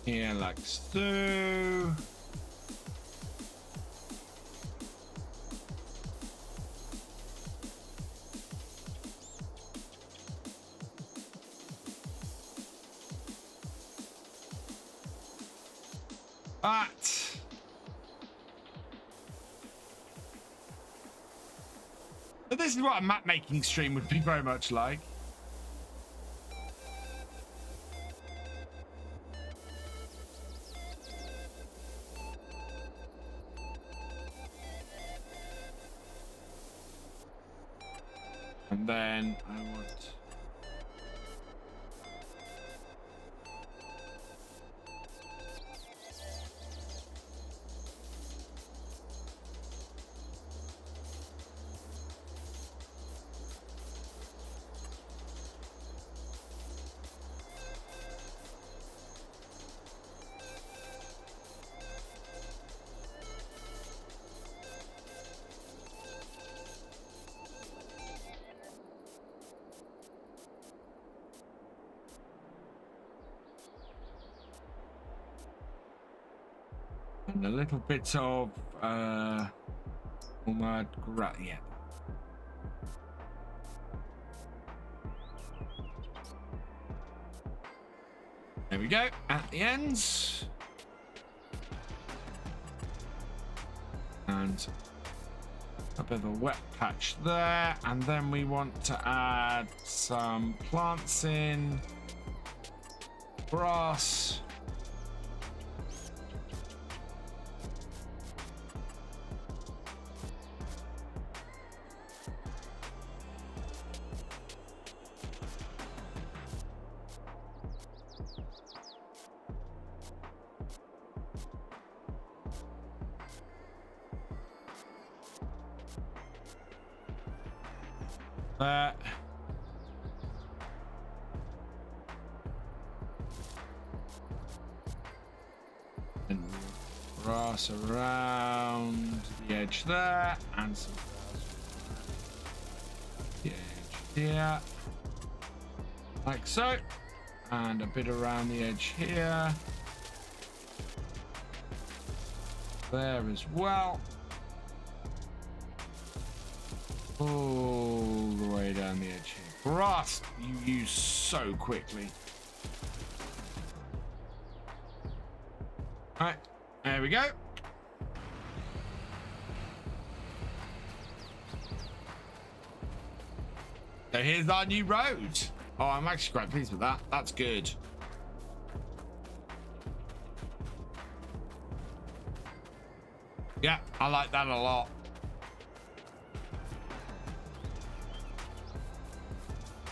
Here, like so. But this is what a map making stream would be very much like. And then I want and a little bit of mud, yeah. There we go, at the ends. And a bit of a wet patch there. And then we want to add some plants in, grass. And grass around the edge there, and some grass around the edge here, like so, and a bit around the edge here, there as well. All the way down the edge here. Grass you use so quickly. All right, there we go. So here's our new road. Oh, I'm actually quite pleased with that. That's good. Yeah, I like that a lot.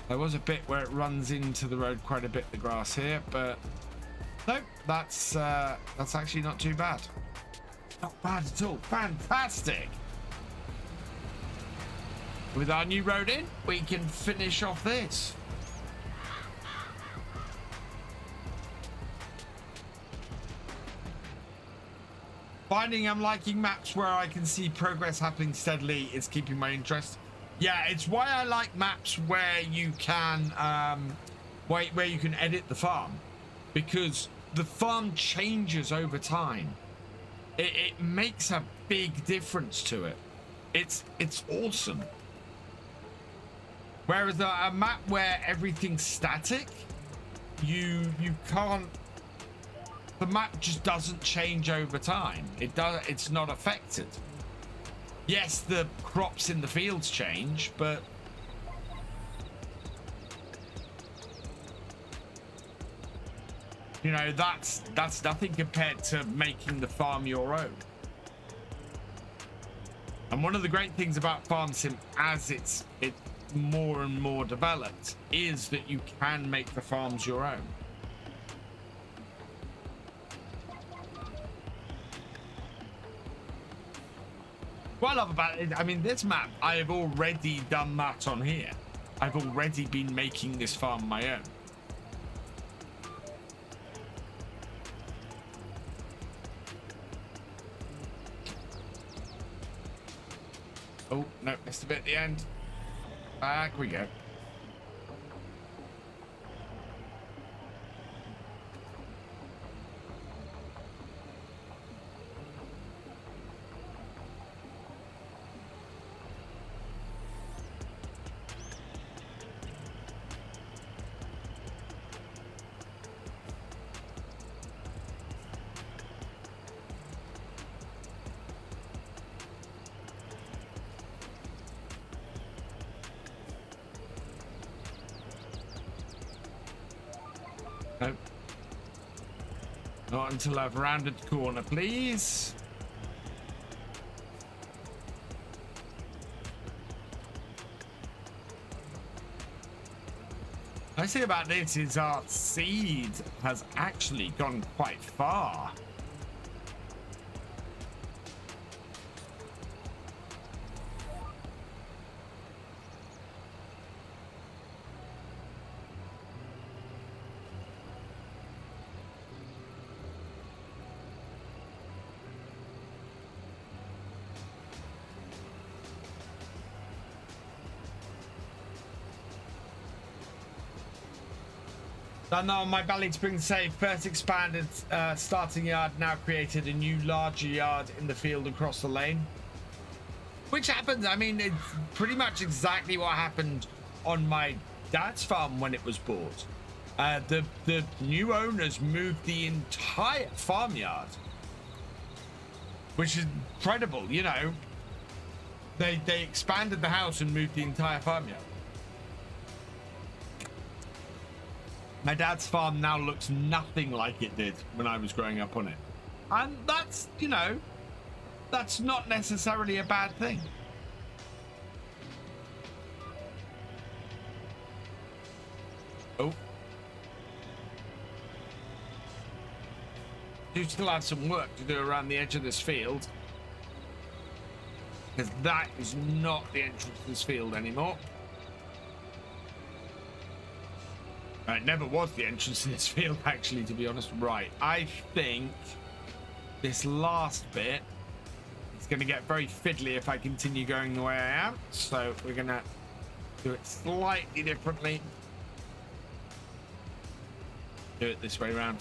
There was a bit where it runs into the road quite a bit, the grass here, but no, that's actually not too bad. Not bad at all. Fantastic. With our new road in, we can finish off this. Finding I'm liking maps where I can see progress happening steadily is keeping my interest. Yeah, it's why I like maps where you can where you can edit the farm, because the farm changes over time. It makes a big difference to it. It's awesome. Whereas a map where everything's static, you can't. The map just doesn't change over time. It's not affected. Yes, the crops in the fields change, but you know, that's nothing compared to making the farm your own. And one of the great things about Farm Sim as it's more and more developed is that you can make the farms your own. What I love about it, I mean, this map, I have already done that on here. I've already been making this farm my own. Oh, no, missed a bit at the end. Back we go. Nope. Not until I've rounded the corner, please. Nice thing about this is our seed has actually gone quite far. Now on my Valley Spring save, first expanded starting yard now created a new larger yard in the field across the lane. Which happens, I mean, it's pretty much exactly what happened on my dad's farm when it was bought. The new owners moved the entire farmyard, which is incredible, you know. They expanded the house and moved the entire farmyard. My dad's farm now looks nothing like it did when I was growing up on it. And that's, you know, that's not necessarily a bad thing. Oh. Do still have some work to do around the edge of this field, because that is not the entrance to this field anymore. It never was the entrance to this field, actually, to be honest. Right, I think this last bit is going to get very fiddly if I continue going the way I am. So we're going to do it slightly differently. Do it this way around.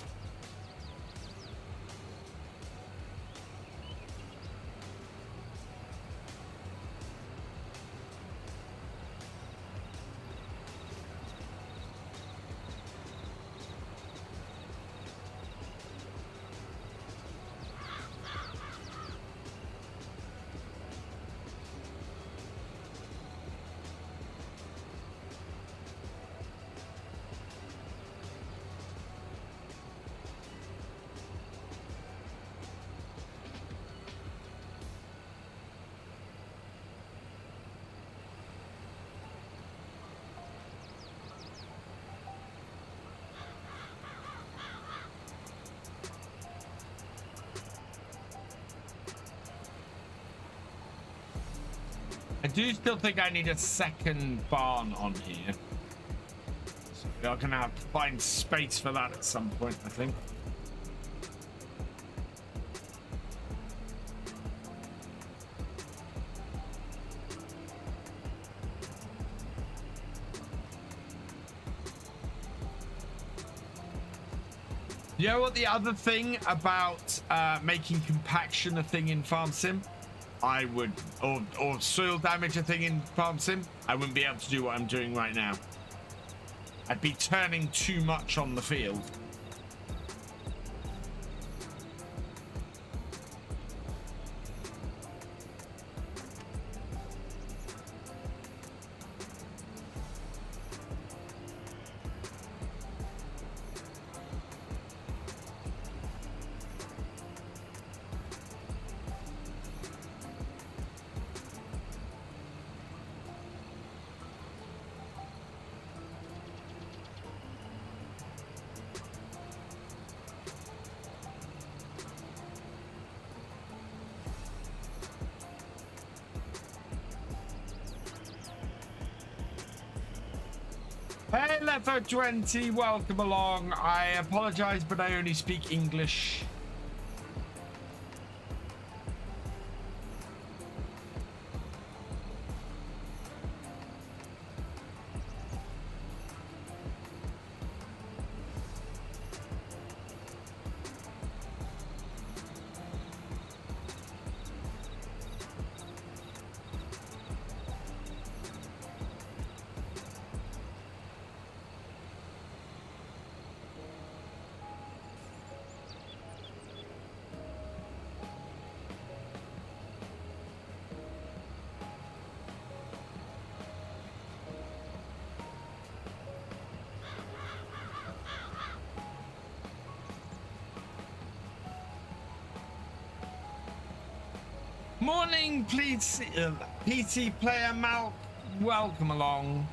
I do still think I need a second barn on here. So we are going to have to find space for that at some point, I think. You know what the other thing about making compaction a thing in Farm Sim? I would, or soil damage a thing in Farm Sim, I wouldn't be able to do what I'm doing right now. I'd be turning too much on the field. Hey, FS22, welcome along. I apologize, but I only speak English. Morning, please, PT player Mal, welcome along.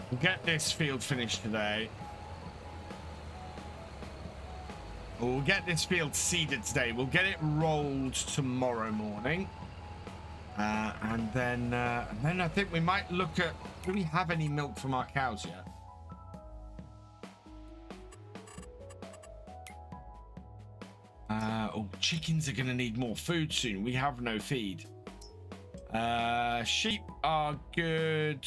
We'll get this field finished today. We'll get this field seeded today. We'll get it rolled tomorrow morning. And then I think we might look at, do we have any milk from our cows yet? Oh, chickens are going to need more food soon. We have no feed. Sheep are good.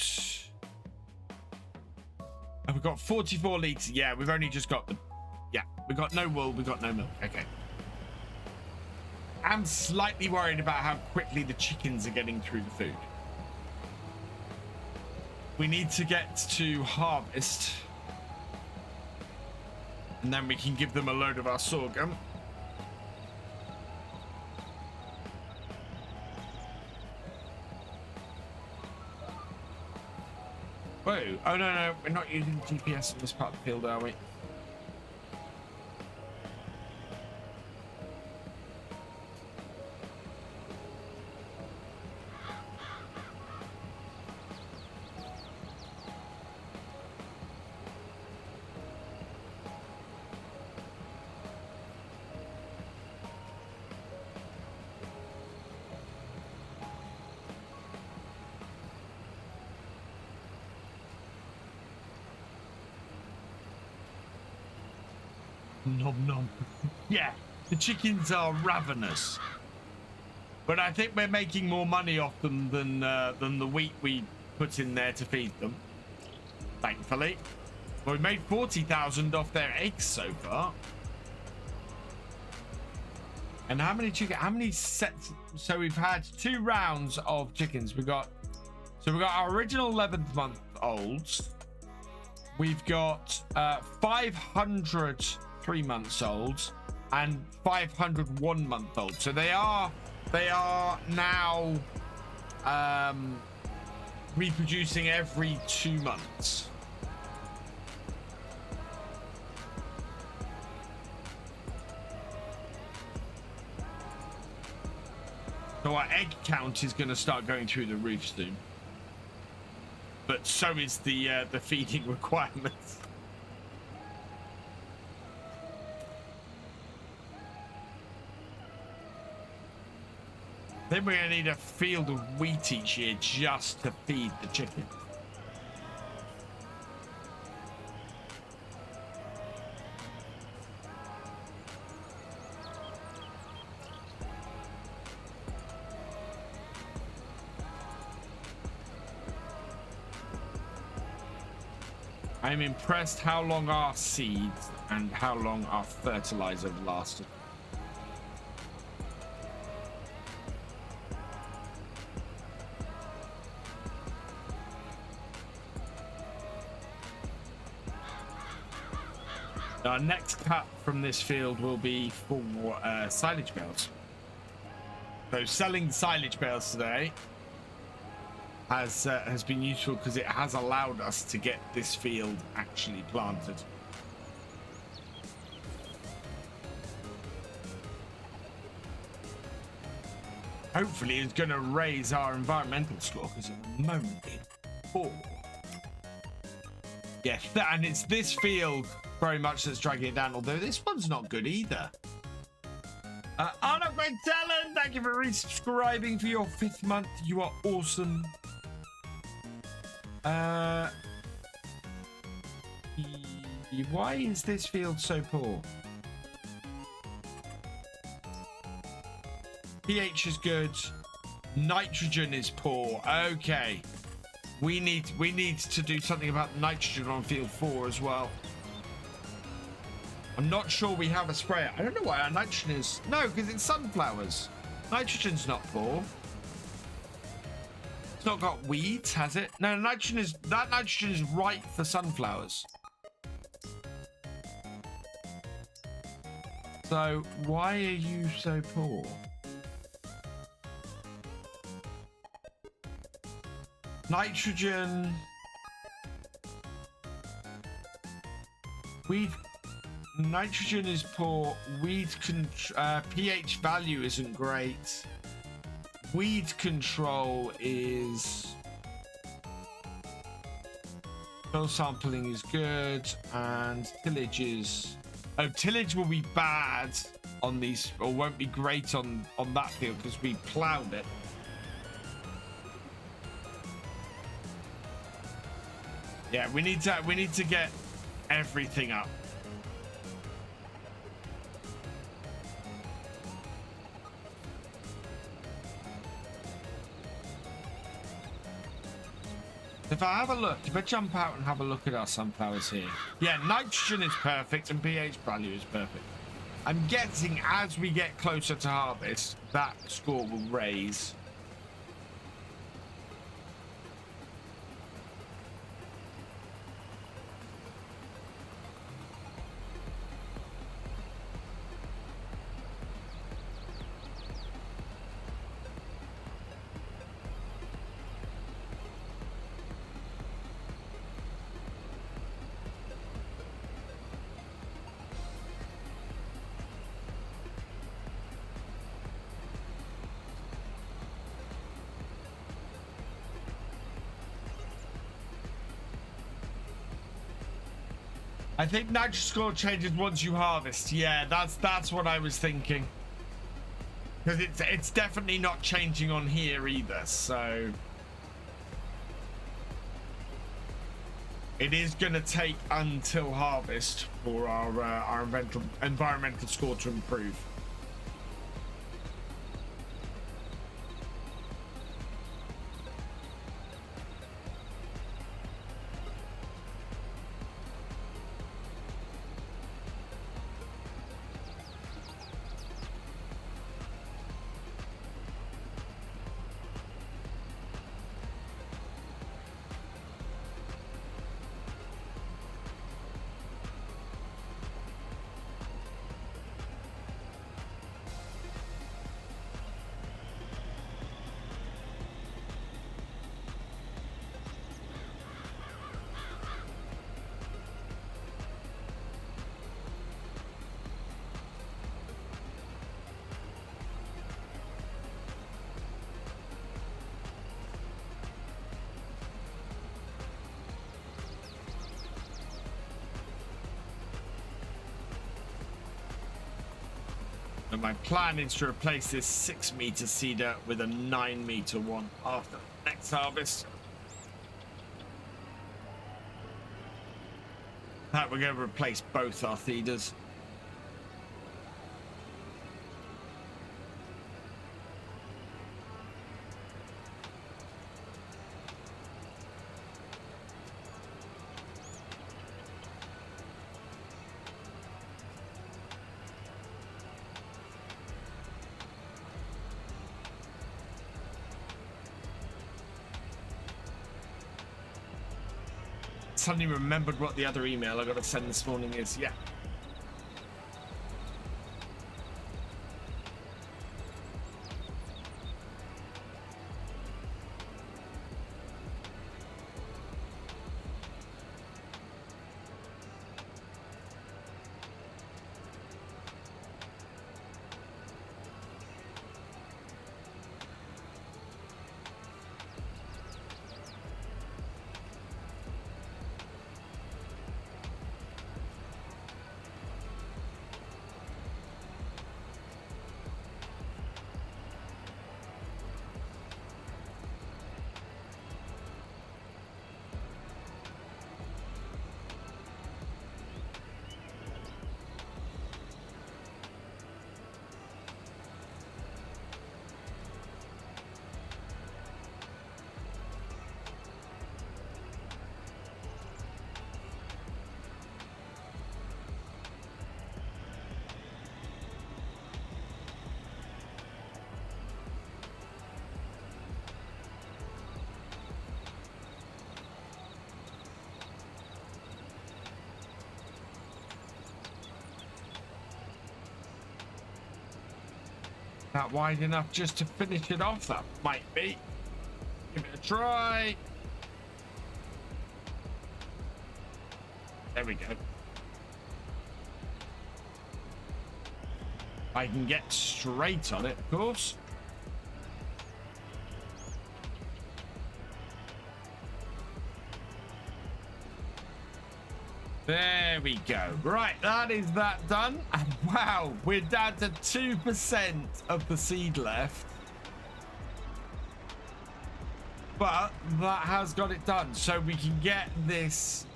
Oh, we've got 44 litres. Yeah, we've only just got the... Yeah, we got no wool, we got no milk. Okay. I'm slightly worried about how quickly the chickens are getting through the food. We need to get to harvest. And then we can give them a load of our sorghum. Whoa. Oh, no, we're not using GPS in this part of the field, are we? Nom nom. Yeah, the chickens are ravenous, but I think we're making more money off them than the wheat we put in there to feed them. Thankfully, well, we made 40,000 off their eggs so far. And how many chicken? How many sets? So we've had 2 rounds of chickens. We got our original 11th month olds. We've got 500 3 months old and 500 1 month old. So they are now reproducing every 2 months. So our egg count is going to start going through the roof soon. But so is the feeding requirements. Then we're going to need a field of wheat each year just to feed the chicken. I'm impressed how long our seeds and how long our fertilizer lasted. Our next cut from this field will be for silage bales. So selling silage bales today has been useful because it has allowed us to get this field actually planted. Hopefully it's going to raise our environmental score because at the moment it's poor. Yeah, and it's this field very much that's dragging it down, although this one's not good either. Arnold McTellen, thank you for resubscribing for your 5th month. You are awesome. Why is this field so poor? pH is good. Nitrogen is poor. Okay. We need to do something about nitrogen on field 4 as well. I'm not sure we have a sprayer. I don't know why our nitrogen is... No, because it's sunflowers. Nitrogen's not poor. It's not got weeds, has it? No, nitrogen is... That nitrogen is right for sunflowers. So, why are you so poor? Nitrogen... Weed... Nitrogen is poor. Weed pH value isn't great. Weed control is... Soil sampling is good. And tillage is... Oh, tillage will be bad on these, or won't be great on that field because we plowed it. Yeah, we need to get everything up. If I have a look, if I jump out and have a look at our sunflowers here. Yeah, nitrogen is perfect and pH value is perfect. I'm guessing as we get closer to harvest, that score will raise. I think nitrogen score changes once you harvest. Yeah, that's what I was thinking. Because it's definitely not changing on here either, so it is going to take until harvest for our environmental score to improve. And my plan is to replace this 6-meter seeder with a 9-meter one after next harvest. That we're going to replace both our feeders. Suddenly remembered what the other email I got to send this morning is. Yeah. Not wide enough just to finish it off. That might be. Give it a try. There we go. I can get straight on it, of course. There we go. Right, that is that done. And wow, we're down to 2% of the seed left. But that has got it done. So we can get this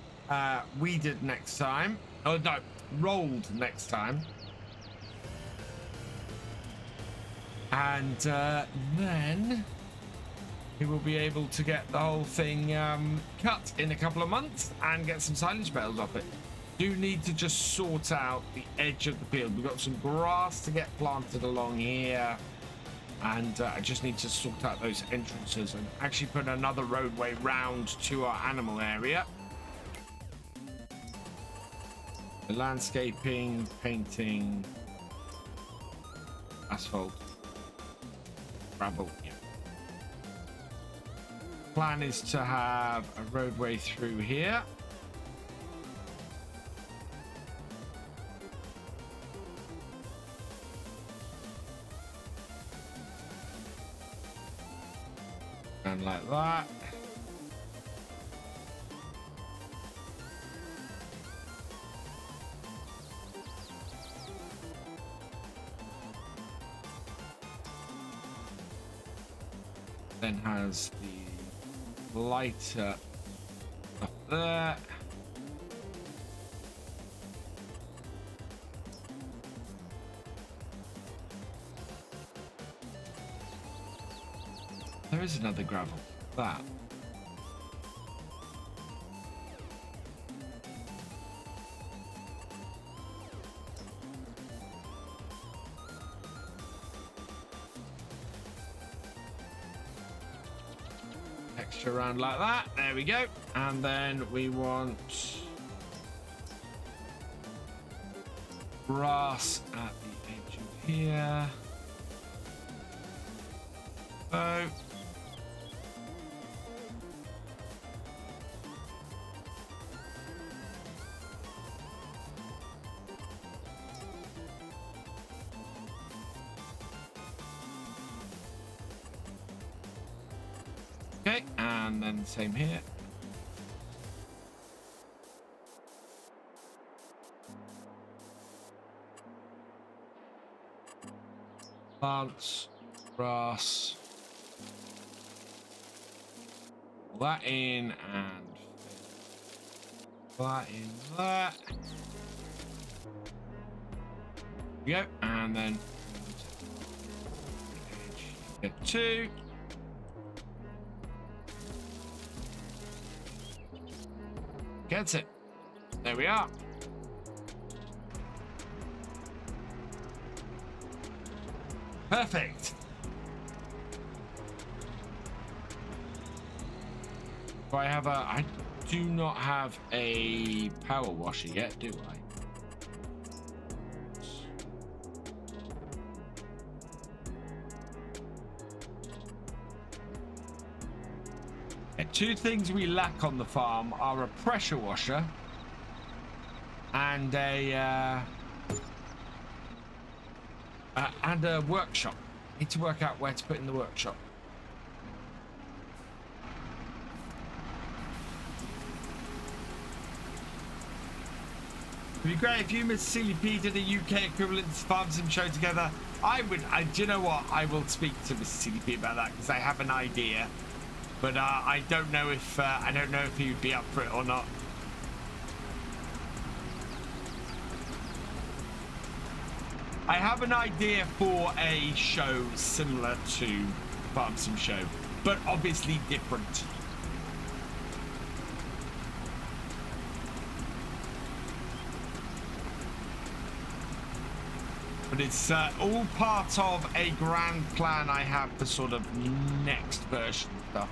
weeded next time. Oh, no, rolled next time. And then we will be able to get the whole thing cut in a couple of months and get some silage bales off it. Do need to just sort out the edge of the field. We've got some grass to get planted along here, and I just need to sort out those entrances and actually put another roadway round to our animal area. The landscaping, painting, asphalt, gravel. Yeah. Plan is to have a roadway through here. And like that. Then has the lighter up there. There is another gravel. That. Extra around like that. There we go. And then we want grass at the edge of here. So okay, and then same here. Plants, grass. Pull that in and that in that. There we go. And then get 2. Gets it. There we are. Perfect. Do I have a... I do not have a power washer yet, do I? Two things we lack on the farm are a pressure washer and a workshop. Need to work out where to put in the workshop. It'd be great if you, Miss Silly P, did a UK equivalent farm sim show together. I would. Do you know what? I will speak to Miss Silly P about that because I have an idea. But I don't know if he'd be up for it or not. I have an idea for a show similar to Farm Sim Show, but obviously different. But it's all part of a grand plan I have for sort of next version stuff.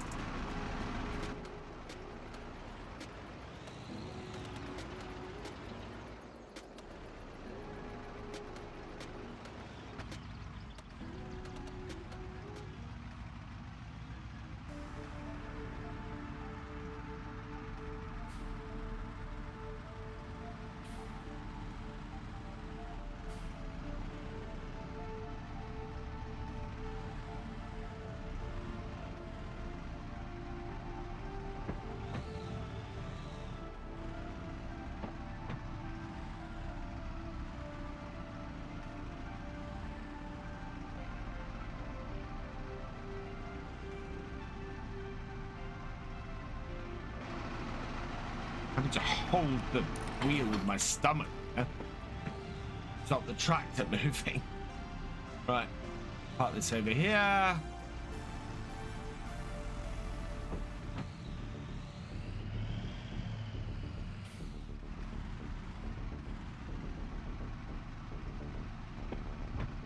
To hold the wheel with my stomach. Stop the tractor moving. Right, park this over here.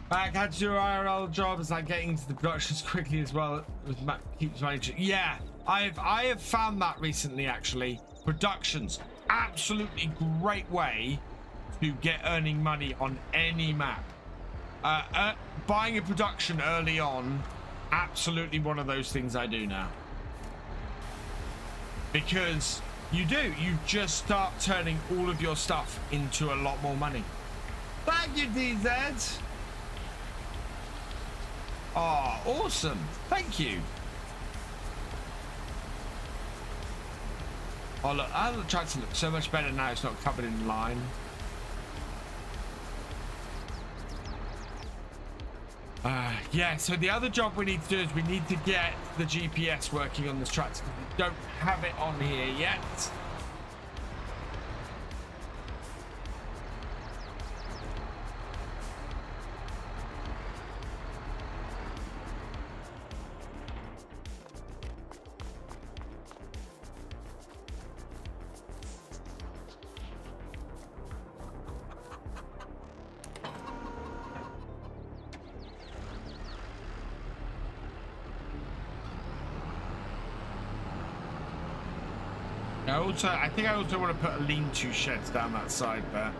Back had to do IRL jobs like getting into the production as quickly as well as Matt keeps managing. Yeah, I have found that recently actually. Productions, absolutely great way to get earning money on any map. Buying a production early on, absolutely one of those things I do now. Because you just start turning all of your stuff into a lot more money. Thank you, DZ. Oh, awesome. Thank you. Oh look, the tractor looks so much better now it's not covered in line. Yeah, so the other job we need to do is we need to get the GPS working on this tractor. We don't have it on here yet. I think I also want to put a lean-to sheds down that side there.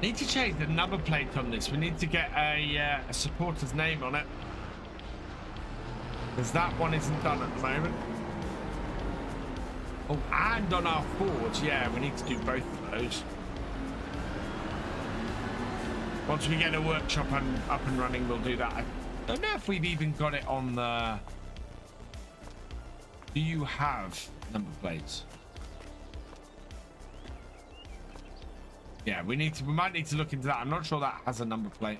Need to change the number plate on this. We need to get a supporter's name on it, because that one isn't done at the moment. Oh, and on our forge. Yeah, we need to do both of those. Once we get a workshop up and running, we'll do that. I don't know if we've even got it on the... Do you have number plates? Yeah, we might need to look into that. I'm not sure that has a number plate.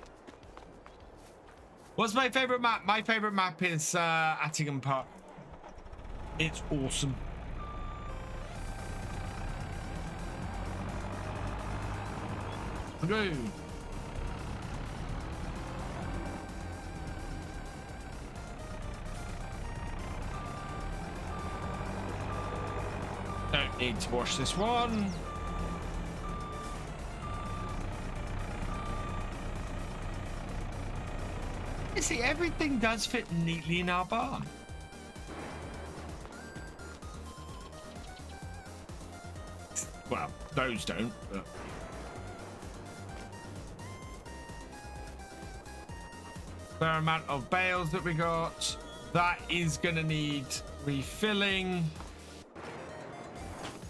What's my favorite map? My favorite map is Attingen Park. It's awesome. Go. Don't need to wash this one. You see, everything does fit neatly in our barn. Well, those don't, but... Fair amount of bales that we got. That is going to need refilling.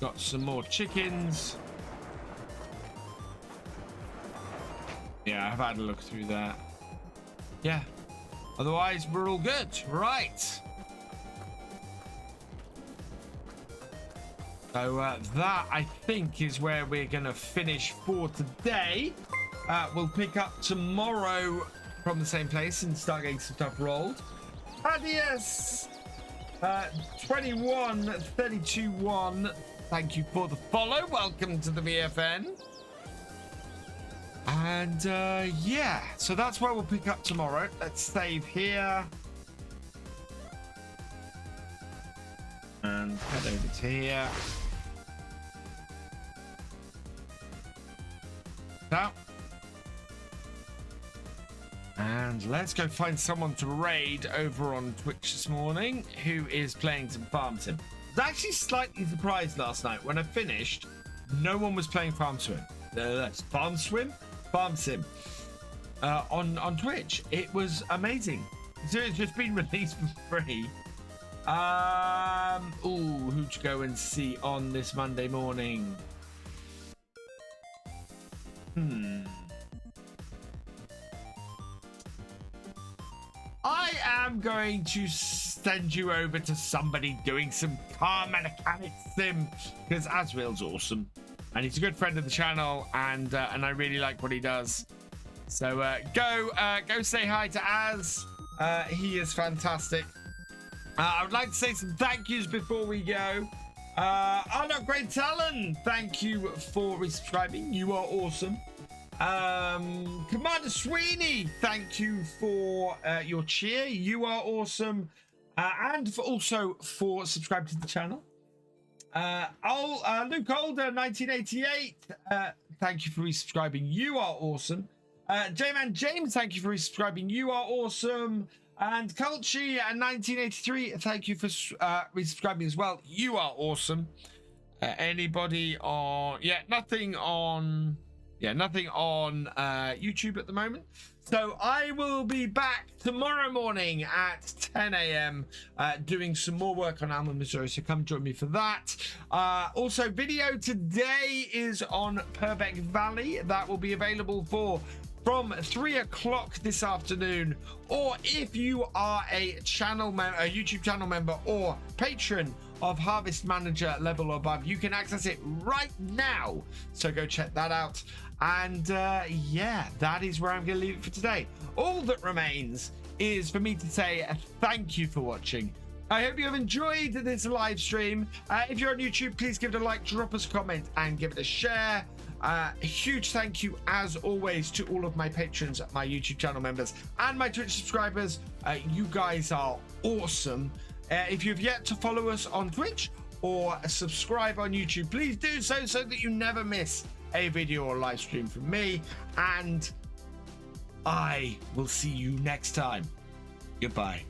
Got some more chickens. Yeah, I've had a look through that. Yeah. Otherwise, we're all good. Right. So that, I think, is where we're going to finish for today. We'll pick up tomorrow from the same place and start getting some stuff rolled. Adios. 21-32-1. Thank you for the follow. Welcome to the VFN. And yeah, so that's where we'll pick up tomorrow. Let's save here. And head over to here. Now. And let's go find someone to raid over on Twitch this morning who is playing some Farm Sim. I was actually slightly surprised last night when I finished. No one was playing Farm Sim. Farm Sim on Twitch. It was amazing. So it's just been released for free. Ooh, who'd you go and see on this Monday morning? I am going to send you over to somebody doing some car mechanic sim because Asriel's awesome and he's a good friend of the channel and I really like what he does. So go say hi to Az. He is fantastic. I would like to say some thank yous before we go. Not Great Talon, thank you for resubscribing. You are awesome. Commander Sweeney, thank you for your cheer. You are awesome. And also for subscribing to the channel. Luke Older 1988, thank you for resubscribing. You are awesome. J-Man James, thank you for resubscribing. You are awesome. And Culchi 1983, thank you for resubscribing as well. You are awesome. Anybody on... Yeah, nothing on YouTube at the moment. So I will be back tomorrow morning at 10 a.m. Doing some more work on Alma, Missouri. So come join me for that. Also, video today is on Purbeck Valley. That will be available from 3 o'clock this afternoon. Or if you are a YouTube channel member or patron of Harvest Manager level or above, you can access it right now. So go check that out. And yeah, that is where I'm going to leave it for today. All that remains is for me to say thank you for watching. I hope you have enjoyed this live stream. If you're on YouTube, please give it a like, drop us a comment, and give it a share. A huge thank you, as always, to all of my patrons, my YouTube channel members, and my Twitch subscribers. You guys are awesome. If you've yet to follow us on Twitch or subscribe on YouTube, please do so that you never miss a video or live stream from me. And I will see you next time. Goodbye.